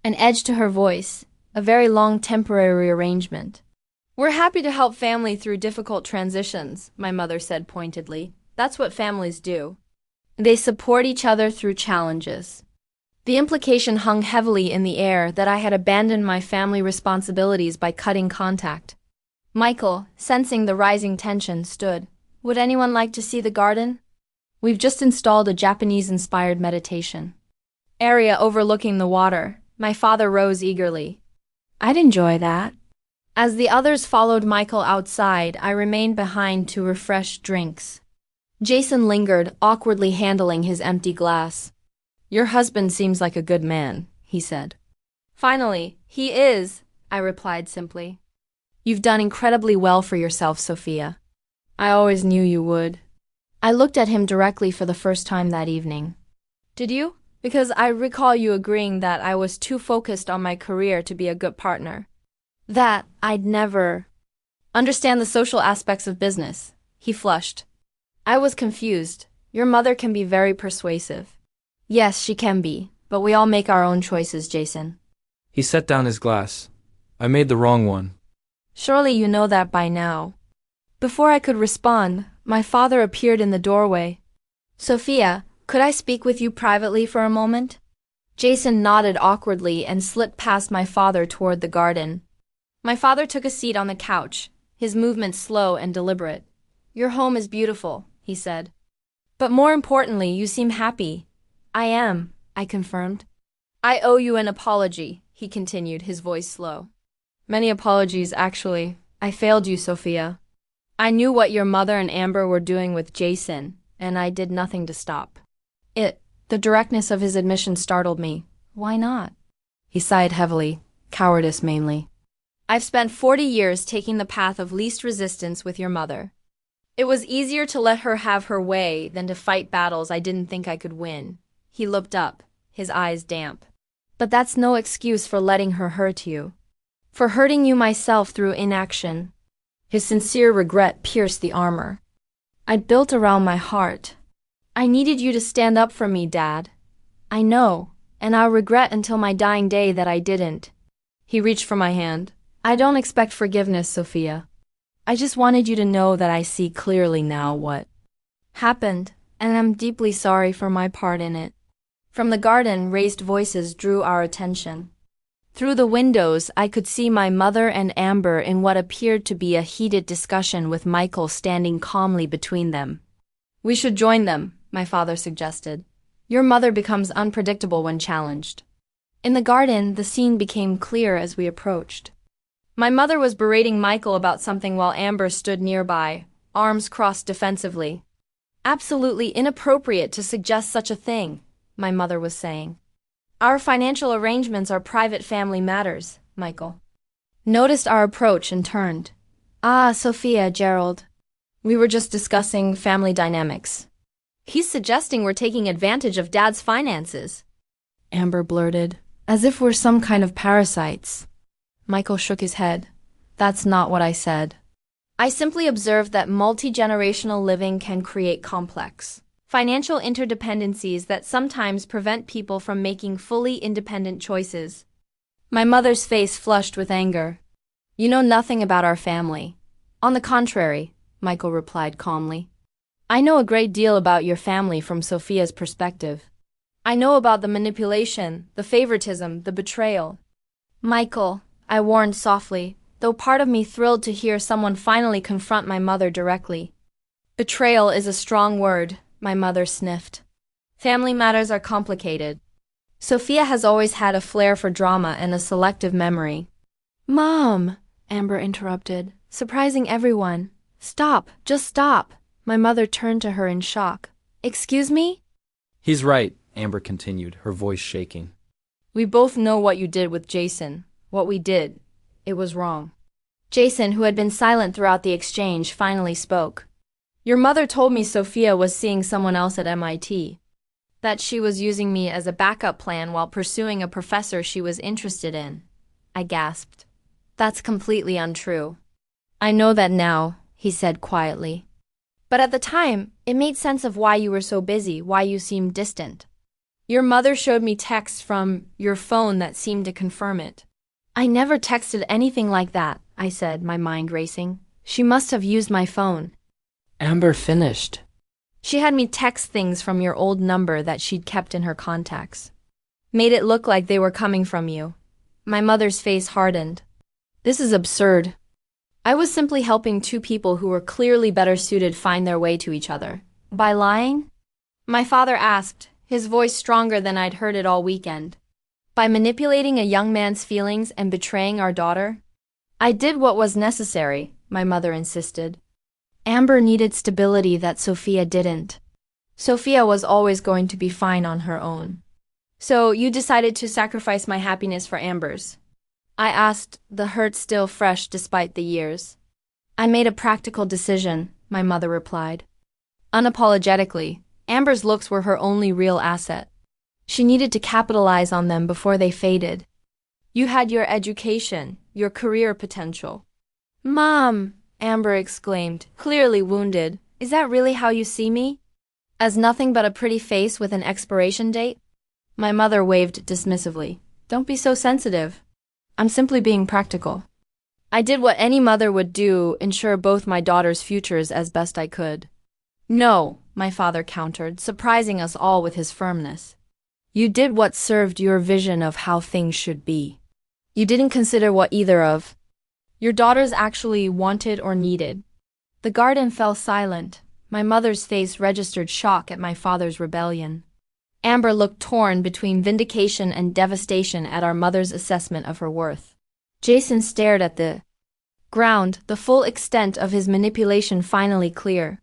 An edge to her voice, a very long temporary arrangement. We're happy to help family through difficult transitions, my mother said pointedly. That's what families do. They support each other through challenges. The implication hung heavily in the air that I had abandoned my family responsibilities by cutting contact. Michael, sensing the rising tension, stood. Would anyone like to see the garden? We've just installed a Japanese-inspired meditation area overlooking the water. My father rose eagerly. I'd enjoy that. As the others followed Michael outside, I remained behind to refresh drinks. Jason lingered, awkwardly handling his empty glass. Your husband seems like a good man, he said. Finally, he is, I replied simply. You've done incredibly well for yourself, Sophia. I always knew you would. I looked at him directly for the first time that evening. Did you? Because I recall you agreeing that I was too focused on my career to be a good partner. That I'd never understand the social aspects of business. He flushed. I was confused. Your mother can be very persuasive. Yes, she can be, but we all make our own choices, Jason. He set down his glass. I made the wrong one. Surely you know that by now. Before I could respond, my father appeared in the doorway. Sophia, could I speak with you privately for a moment? Jason nodded awkwardly and slipped past my father toward the garden. My father took a seat on the couch, his movements slow and deliberate. Your home is beautiful, he said. But more importantly, you seem happy. I am, I confirmed. I owe you an apology, he continued, his voice slow. Many apologies, actually. I failed you, Sophia. I knew what your mother and Amber were doing with Jason, and I did nothing to stop. The directness of his admission startled me. Why not? He sighed heavily, cowardice mainly. I've spent 40 years taking the path of least resistance with your mother. It was easier to let her have her way than to fight battles I didn't think I could win. He looked up, his eyes damp. But that's no excuse for letting her hurt you. For hurting you myself through inaction. His sincere regret pierced the armor. I'd built around my heart. I needed you to stand up for me, Dad. I know, and I'll regret until my dying day that I didn't. He reached for my hand. I don't expect forgiveness, Sophia. I just wanted you to know that I see clearly now what happened, and I'm deeply sorry for my part in it. From the garden, raised voices drew our attention. Through the windows, I could see my mother and Amber in what appeared to be a heated discussion with Michael standing calmly between them. We should join them, my father suggested. Your mother becomes unpredictable when challenged. In the garden, the scene became clear as we approached. My mother was berating Michael about something while Amber stood nearby, arms crossed defensively. Absolutely inappropriate to suggest such a thing, my mother was saying. Our financial arrangements are private family matters, Michael noticed our approach and turned. Ah, Sophia, Gerald. We were just discussing family dynamics. He's suggesting we're taking advantage of Dad's finances. Amber blurted, as if we're some kind of parasites. Michael shook his head. That's not what I said. I simply observed that multi-generational living can create complex financial interdependencies that sometimes prevent people from making fully independent choices. My mother's face flushed with anger. You know nothing about our family. On the contrary, Michael replied calmly. I know a great deal about your family from Sophia's perspective. I know about the manipulation, the favoritism, the betrayal. Michael, I warned softly, though part of me thrilled to hear someone finally confront my mother directly. Betrayal is a strong word, my mother sniffed. Family matters are complicated. Sophia has always had a flair for drama and a selective memory. Mom, Amber interrupted, surprising everyone. Stop, just stop. My mother turned to her in shock. Excuse me? He's right, Amber continued, her voice shaking. We both know what you did with Jason. What we did. It was wrong. Jason, who had been silent throughout the exchange, finally spoke. Your mother told me Sophia was seeing someone else at MIT. That she was using me as a backup plan while pursuing a professor she was interested in. I gasped. That's completely untrue. I know that now, he said quietly. But at the time, it made sense of why you were so busy, why you seemed distant. Your mother showed me texts from your phone that seemed to confirm it. I never texted anything like that, I said, my mind racing. She must have used my phone. Amber finished. She had me text things from your old number that she'd kept in her contacts. Made it look like they were coming from you. My mother's face hardened. This is absurd. I was simply helping two people who were clearly better suited find their way to each other. By lying? My father asked, his voice stronger than I'd heard it all weekend. By manipulating a young man's feelings and betraying our daughter? I did what was necessary, my mother insisted. Amber needed stability that Sophia didn't. Sophia was always going to be fine on her own. So you decided to sacrifice my happiness for Amber's? I asked, the hurt still fresh despite the years. I made a practical decision, my mother replied. Unapologetically, Amber's looks were her only real asset. She needed to capitalize on them before they faded. You had your education, your career potential. Mom, Amber exclaimed, clearly wounded. Is that really how you see me? As nothing but a pretty face with an expiration date? My mother waved dismissively. Don't be so sensitive. I'm simply being practical. I did what any mother would do, ensure both my daughters' futures as best I could. No, my father countered, surprising us all with his firmness. You did what served your vision of how things should be. You didn't consider what either of your daughters actually wanted or needed. The garden fell silent. My mother's face registered shock at my father's rebellion. Amber looked torn between vindication and devastation at our mother's assessment of her worth. Jason stared at the ground, the full extent of his manipulation finally clear.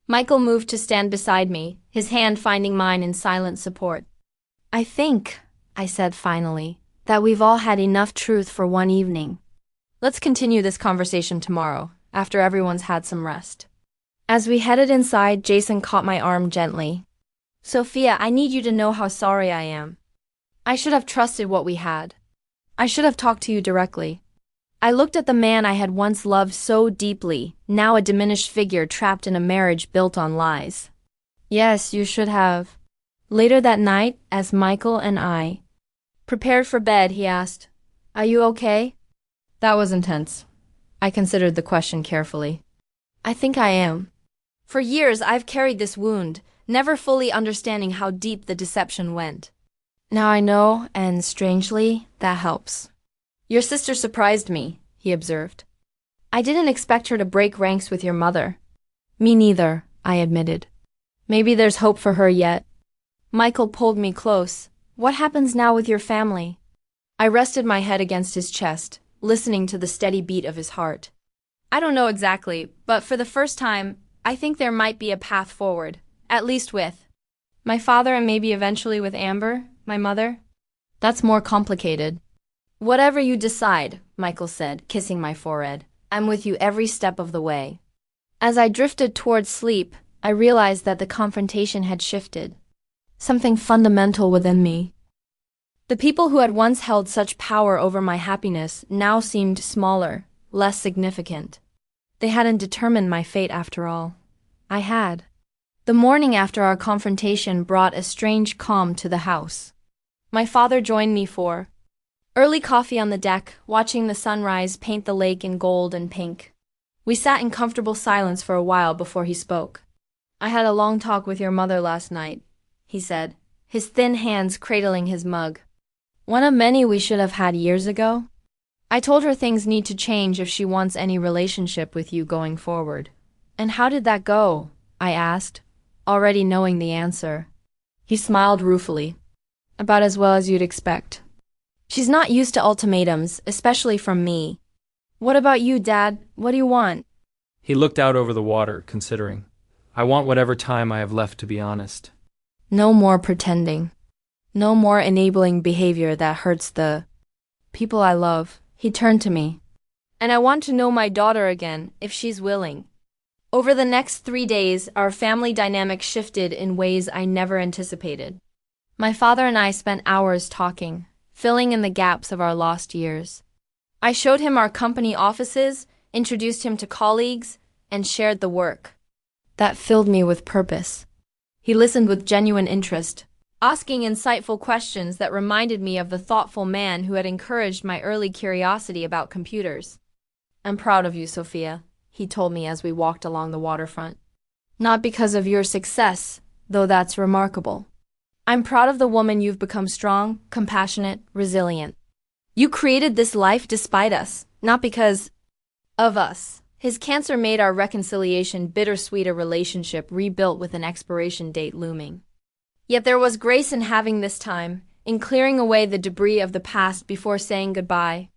Michael moved to stand beside me, his hand finding mine in silent support. I think, I said finally, that we've all had enough truth for one evening. Let's continue this conversation tomorrow, after everyone's had some rest. As we headed inside, Jason caught my arm gently. Sophia, I need you to know how sorry I am. I should have trusted what we had. I should have talked to you directly. I looked at the man I had once loved so deeply, now a diminished figure trapped in a marriage built on lies. Yes, you should have. Later that night, as Michael and I prepared for bed, he asked, Are you okay? That was intense. I considered the question carefully. I think I am. For years, I've carried this wound, never fully understanding how deep the deception went. Now I know, and strangely, that helps. Your sister surprised me, he observed. I didn't expect her to break ranks with your mother. Me neither, I admitted. Maybe there's hope for her yet. Michael pulled me close. What happens now with your family? I rested my head against his chest, listening to the steady beat of his heart. I don't know exactly, but for the first time, I think there might be a path forward, at least with my father and maybe eventually with Amber, my mother. That's more complicated. Whatever you decide, Michael said, kissing my forehead. I'm with you every step of the way. As I drifted towards sleep, I realized that the confrontation had shifted. Something fundamental within me. The people who had once held such power over my happiness now seemed smaller, less significant. They hadn't determined my fate after all. I had. The morning after our confrontation brought a strange calm to the house. My father joined me for early coffee on the deck, watching the sunrise paint the lake in gold and pink. We sat in comfortable silence for a while before he spoke. I had a long talk with your mother last night, he said, his thin hands cradling his mug. One of many we should have had years ago. I told her things need to change if she wants any relationship with you going forward. And how did that go? I asked, already knowing the answer. He smiled ruefully. About as well as you'd expect. She's not used to ultimatums, especially from me. What about you, Dad? What do you want? He looked out over the water, considering. I want whatever time I have left, to be honest. No more pretending. No more enabling behavior that hurts the people I love. He turned to me. And I want to know my daughter again, if she's willing. Over the next 3 days, our family dynamic shifted in ways I never anticipated. My father and I spent hours talking, filling in the gaps of our lost years. I showed him our company offices, introduced him to colleagues, and shared the work. That filled me with purpose. He listened with genuine interest, asking insightful questions that reminded me of the thoughtful man who had encouraged my early curiosity about computers. I'm proud of you, Sophia, he told me as we walked along the waterfront. Not because of your success, though that's remarkable. I'm proud of the woman you've become, strong, compassionate, resilient. You created this life despite us, not because of us. His cancer made our reconciliation bittersweet, a relationship rebuilt with an expiration date looming. Yet there was grace in having this time, in clearing away the debris of the past before saying goodbye.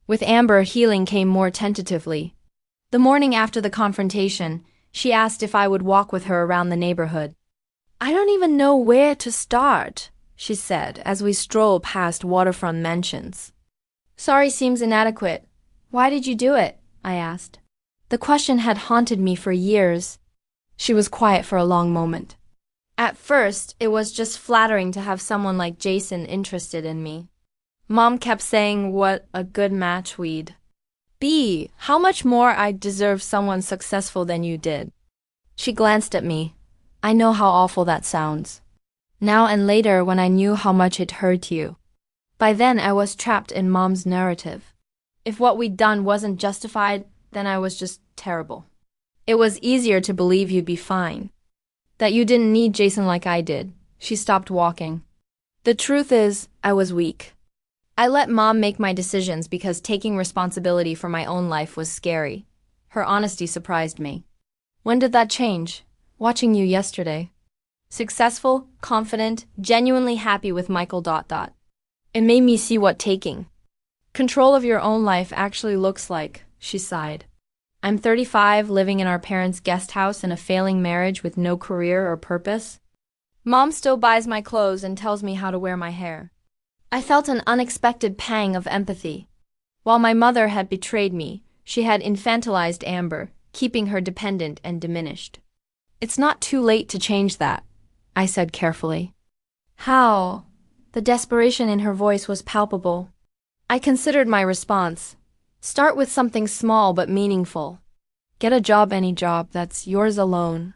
With Amber, healing came more tentatively. The morning after the confrontation, she asked if I would walk with her around the neighborhood. I don't even know where to start, she said as we strolled past waterfront mansions. Sorry seems inadequate. Why did you do it? I asked. The question had haunted me for years. She was quiet for a long moment. At first, it was just flattering to have someone like Jason interested in me. Mom kept saying what a good match we'd be, how much more I'd deserve someone successful than you did. She glanced at me. I know how awful that sounds. Now and later when I knew how much it hurt you. By then I was trapped in Mom's narrative. If what we'd done wasn't justified, then I was just terrible. It was easier to believe you'd be fine. That you didn't need Jason like I did. She stopped walking. The truth is, I was weak. I let Mom make my decisions because taking responsibility for my own life was scary. Her honesty surprised me. When did that change? Watching you yesterday. Successful, confident, genuinely happy with Michael. It made me see what taking control of your own life actually looks like, she sighed. I'm 35, living in our parents' guest house in a failing marriage with no career or purpose. Mom still buys my clothes and tells me how to wear my hair. I felt an unexpected pang of empathy. While my mother had betrayed me, she had infantilized Amber, keeping her dependent and diminished. It's not too late to change that, I said carefully. How? The desperation in her voice was palpable. I considered my response. Start with something small but meaningful. Get a job, any job that's yours alone.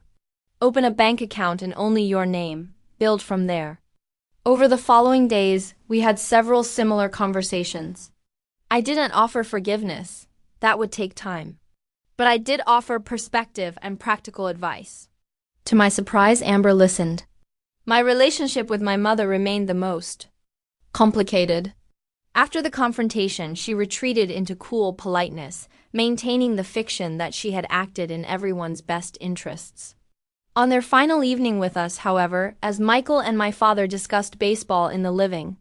Open a bank account in only your name. Build from there. Over the following days, we had several similar conversations. I didn't offer forgiveness. That would take time. But I did offer perspective and practical advice. To my surprise, Amber listened. My relationship with my mother remained the most complicated. After the confrontation, she retreated into cool politeness, maintaining the fiction that she had acted in everyone's best interests. On their final evening with us, however, as Michael and my father discussed baseball in the living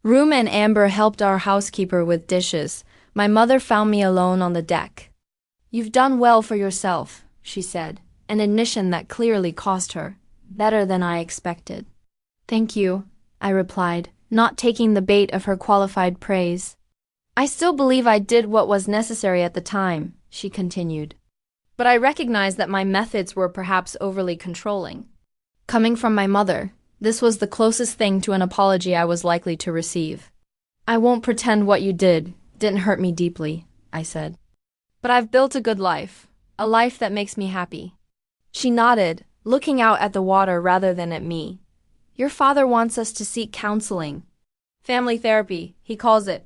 room and Amber helped our housekeeper with dishes, my mother found me alone on the deck. You've done well for yourself, she said, an admission that clearly cost her. Better than I expected. Thank you, I replied, not taking the bait of her qualified praise. I still believe I did what was necessary at the time, she continued. But I recognized that my methods were perhaps overly controlling. Coming from my mother, this was the closest thing to an apology I was likely to receive. I won't pretend what you didn't hurt me deeply, I said. But I've built a good life, a life that makes me happy. She nodded, looking out at the water rather than at me. Your father wants us to seek counseling. Family therapy, he calls it.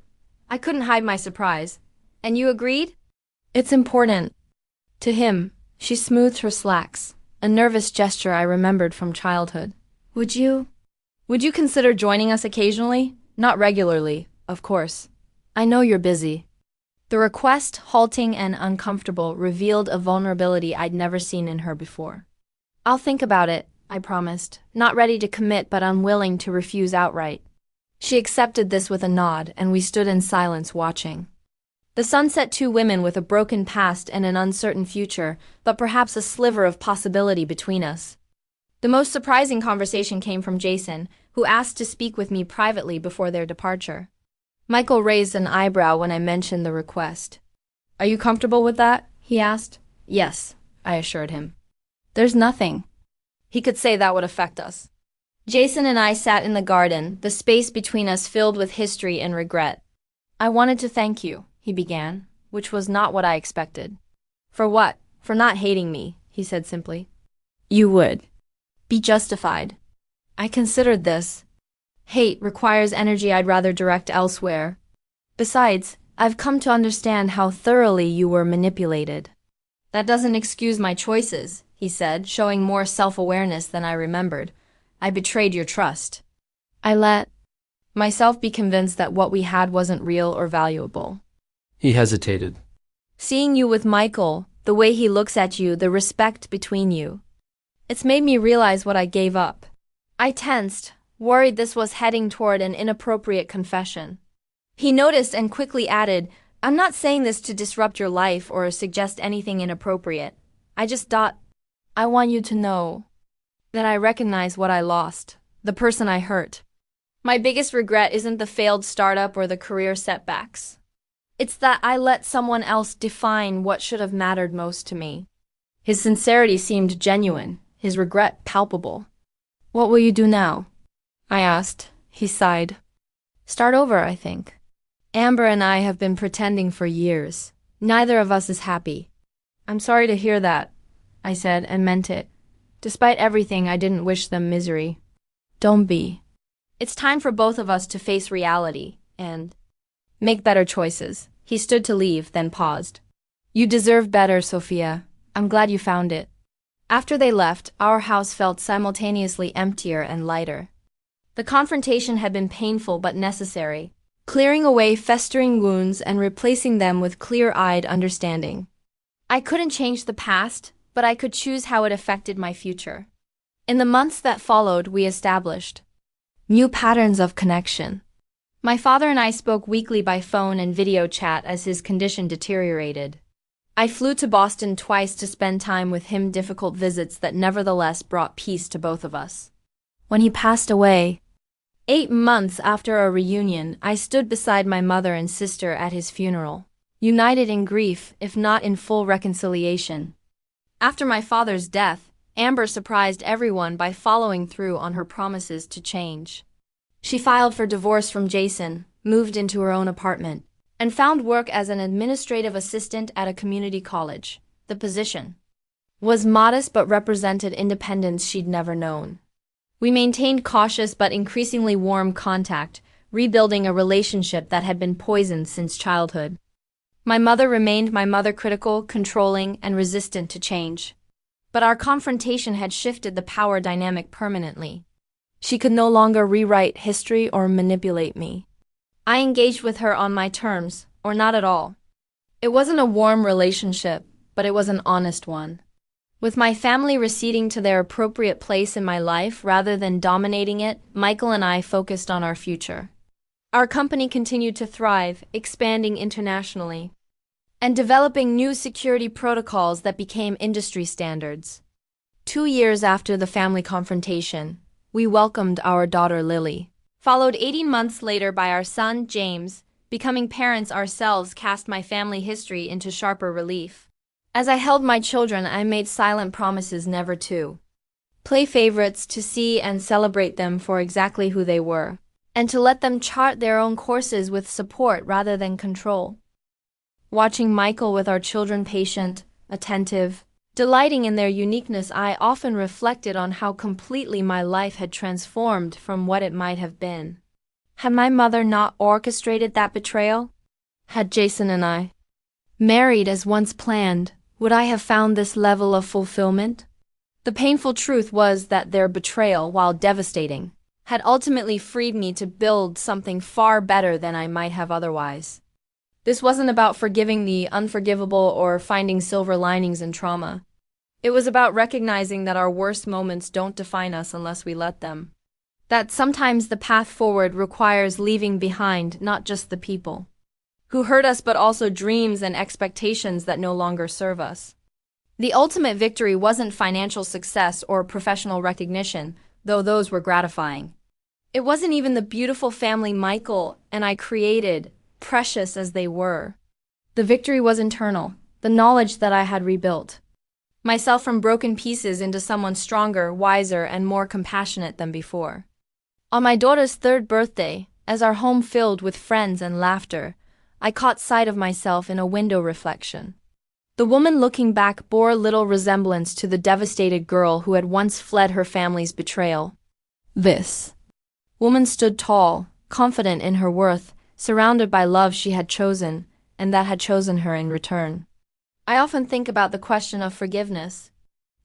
I couldn't hide my surprise. And you agreed? It's important. To him, she smoothed her slacks, a nervous gesture I remembered from childhood. Would you consider joining us occasionally? Not regularly, of course. I know you're busy. The request, halting and uncomfortable, revealed a vulnerability I'd never seen in her before. I'll think about it, I promised, not ready to commit but unwilling to refuse outright. She accepted this with a nod, and we stood in silence watching. The sun set two women with a broken past and an uncertain future, but perhaps a sliver of possibility between us. The most surprising conversation came from Jason, who asked to speak with me privately before their departure. Michael raised an eyebrow when I mentioned the request. Are you comfortable with that? He asked. Yes, I assured him. There's nothing he could say that would affect us. Jason and I sat in the garden, the space between us filled with history and regret. I wanted to thank you, he began, which was not what I expected. For what? For not hating me, he said simply. You would be justified. I considered this. Hate requires energy I'd rather direct elsewhere. Besides, I've come to understand how thoroughly you were manipulated. That doesn't excuse my choices, he said, showing more self-awareness than I remembered. I betrayed your trust. I let myself be convinced that what we had wasn't real or valuable. He hesitated. Seeing you with Michael, the way he looks at you, the respect between you, it's made me realize what I gave up. I tensed, worried this was heading toward an inappropriate confession. He noticed and quickly added, I'm not saying this to disrupt your life or suggest anything inappropriate. I just thought, I want you to know that I recognize what I lost, the person I hurt. My biggest regret isn't the failed startup or the career setbacks. It's that I let someone else define what should have mattered most to me. His sincerity seemed genuine, his regret palpable. What will you do now? I asked. He sighed. Start over, I think. Amber and I have been pretending for years. Neither of us is happy. I'm sorry to hear that, I said, and meant it. Despite everything, I didn't wish them misery. Don't be. It's time for both of us to face reality and make better choices. He stood to leave, then paused. You deserve better, Sophia. I'm glad you found it. After they left, our house felt simultaneously emptier and lighter. The confrontation had been painful but necessary, clearing away festering wounds and replacing them with clear-eyed understanding. I couldn't change the past, but I could choose how it affected my future. In the months that followed, we established new patterns of connection. My father and I spoke weekly by phone and video chat as his condition deteriorated. I flew to Boston twice to spend time with him, difficult visits that nevertheless brought peace to both of us. When he passed away, 8 months after our reunion, I stood beside my mother and sister at his funeral, united in grief, if not in full reconciliation. After my father's death, Amber surprised everyone by following through on her promises to change. She filed for divorce from Jason, moved into her own apartment, and found work as an administrative assistant at a community college. The position was modest but represented independence she'd never known. We maintained cautious but increasingly warm contact, rebuilding a relationship that had been poisoned since childhood. My mother remained my mother, critical, controlling, and resistant to change. But our confrontation had shifted the power dynamic permanently. She could no longer rewrite history or manipulate me. I engaged with her on my terms, or not at all. It wasn't a warm relationship, but it was an honest one. With my family receding to their appropriate place in my life rather than dominating it, Michael and I focused on our future. Our company continued to thrive, expanding internationally, and developing new security protocols that became industry standards. 2 years after the family confrontation, we welcomed our daughter Lily, followed 18 months later by our son James. Becoming parents ourselves cast my family history into sharper relief. As I held my children, I made silent promises never to play favorites, to see and celebrate them for exactly who they were, and to let them chart their own courses with support rather than control. Watching Michael with our children, patient, attentive, delighting in their uniqueness, I often reflected on how completely my life had transformed from what it might have been. Had my mother not orchestrated that betrayal? Had Jason and I married as once planned, would I have found this level of fulfillment? The painful truth was that their betrayal, while devastating, had ultimately freed me to build something far better than I might have otherwise. This wasn't about forgiving the unforgivable or finding silver linings in trauma. It was about recognizing that our worst moments don't define us unless we let them. That sometimes the path forward requires leaving behind not just the people who hurt us, but also dreams and expectations that no longer serve us. The ultimate victory wasn't financial success or professional recognition, though those were gratifying. It wasn't even the beautiful family Michael and I created, precious as they were. The victory was internal, the knowledge that I had rebuilt myself from broken pieces into someone stronger, wiser, and more compassionate than before. On my daughter's 3rd birthday, as our home filled with friends and laughter, I caught sight of myself in a window reflection. The woman looking back bore little resemblance to the devastated girl who had once fled her family's betrayal. This woman stood tall, confident in her worth, surrounded by love she had chosen, and that had chosen her in return. I often think about the question of forgiveness.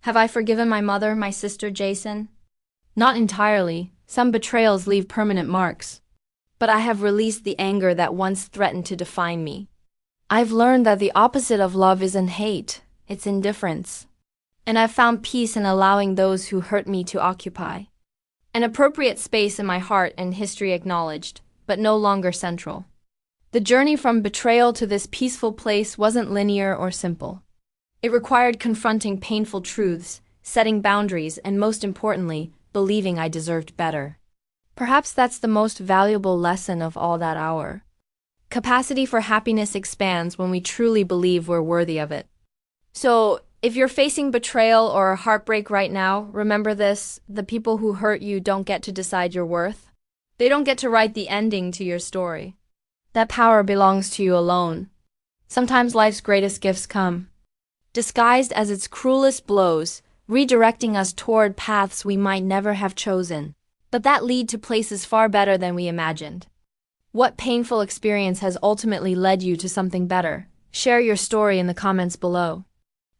Have I forgiven my mother, my sister, Jason? Not entirely. Some betrayals leave permanent marks. But I have released the anger that once threatened to define me. I've learned that the opposite of love isn't hate, it's indifference. And I've found peace in allowing those who hurt me to occupy an appropriate space in my heart, and history acknowledged, but no longer central. The journey from betrayal to this peaceful place wasn't linear or simple. It required confronting painful truths, setting boundaries, and most importantly, believing I deserved better. Perhaps that's the most valuable lesson of all that hour. Capacity for happiness expands when we truly believe we're worthy of it. So, If you're facing betrayal or heartbreak right now, remember this: the people who hurt you don't get to decide your worth. They don't get to write the ending to your story. That power belongs to you alone. Sometimes life's greatest gifts come disguised as its cruelest blows, redirecting us toward paths we might never have chosen, but that lead to places far better than we imagined. What painful experience has ultimately led you to something better? Share your story in the comments below.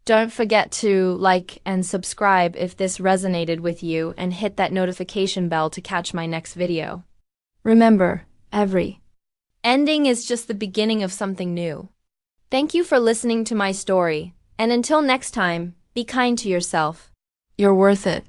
Don't forget to like and subscribe if this resonated with you, and hit that notification bell to catch my next video. Remember, every ending is just the beginning of something new. Thank you for listening to my story, and until next time, be kind to yourself. You're worth it.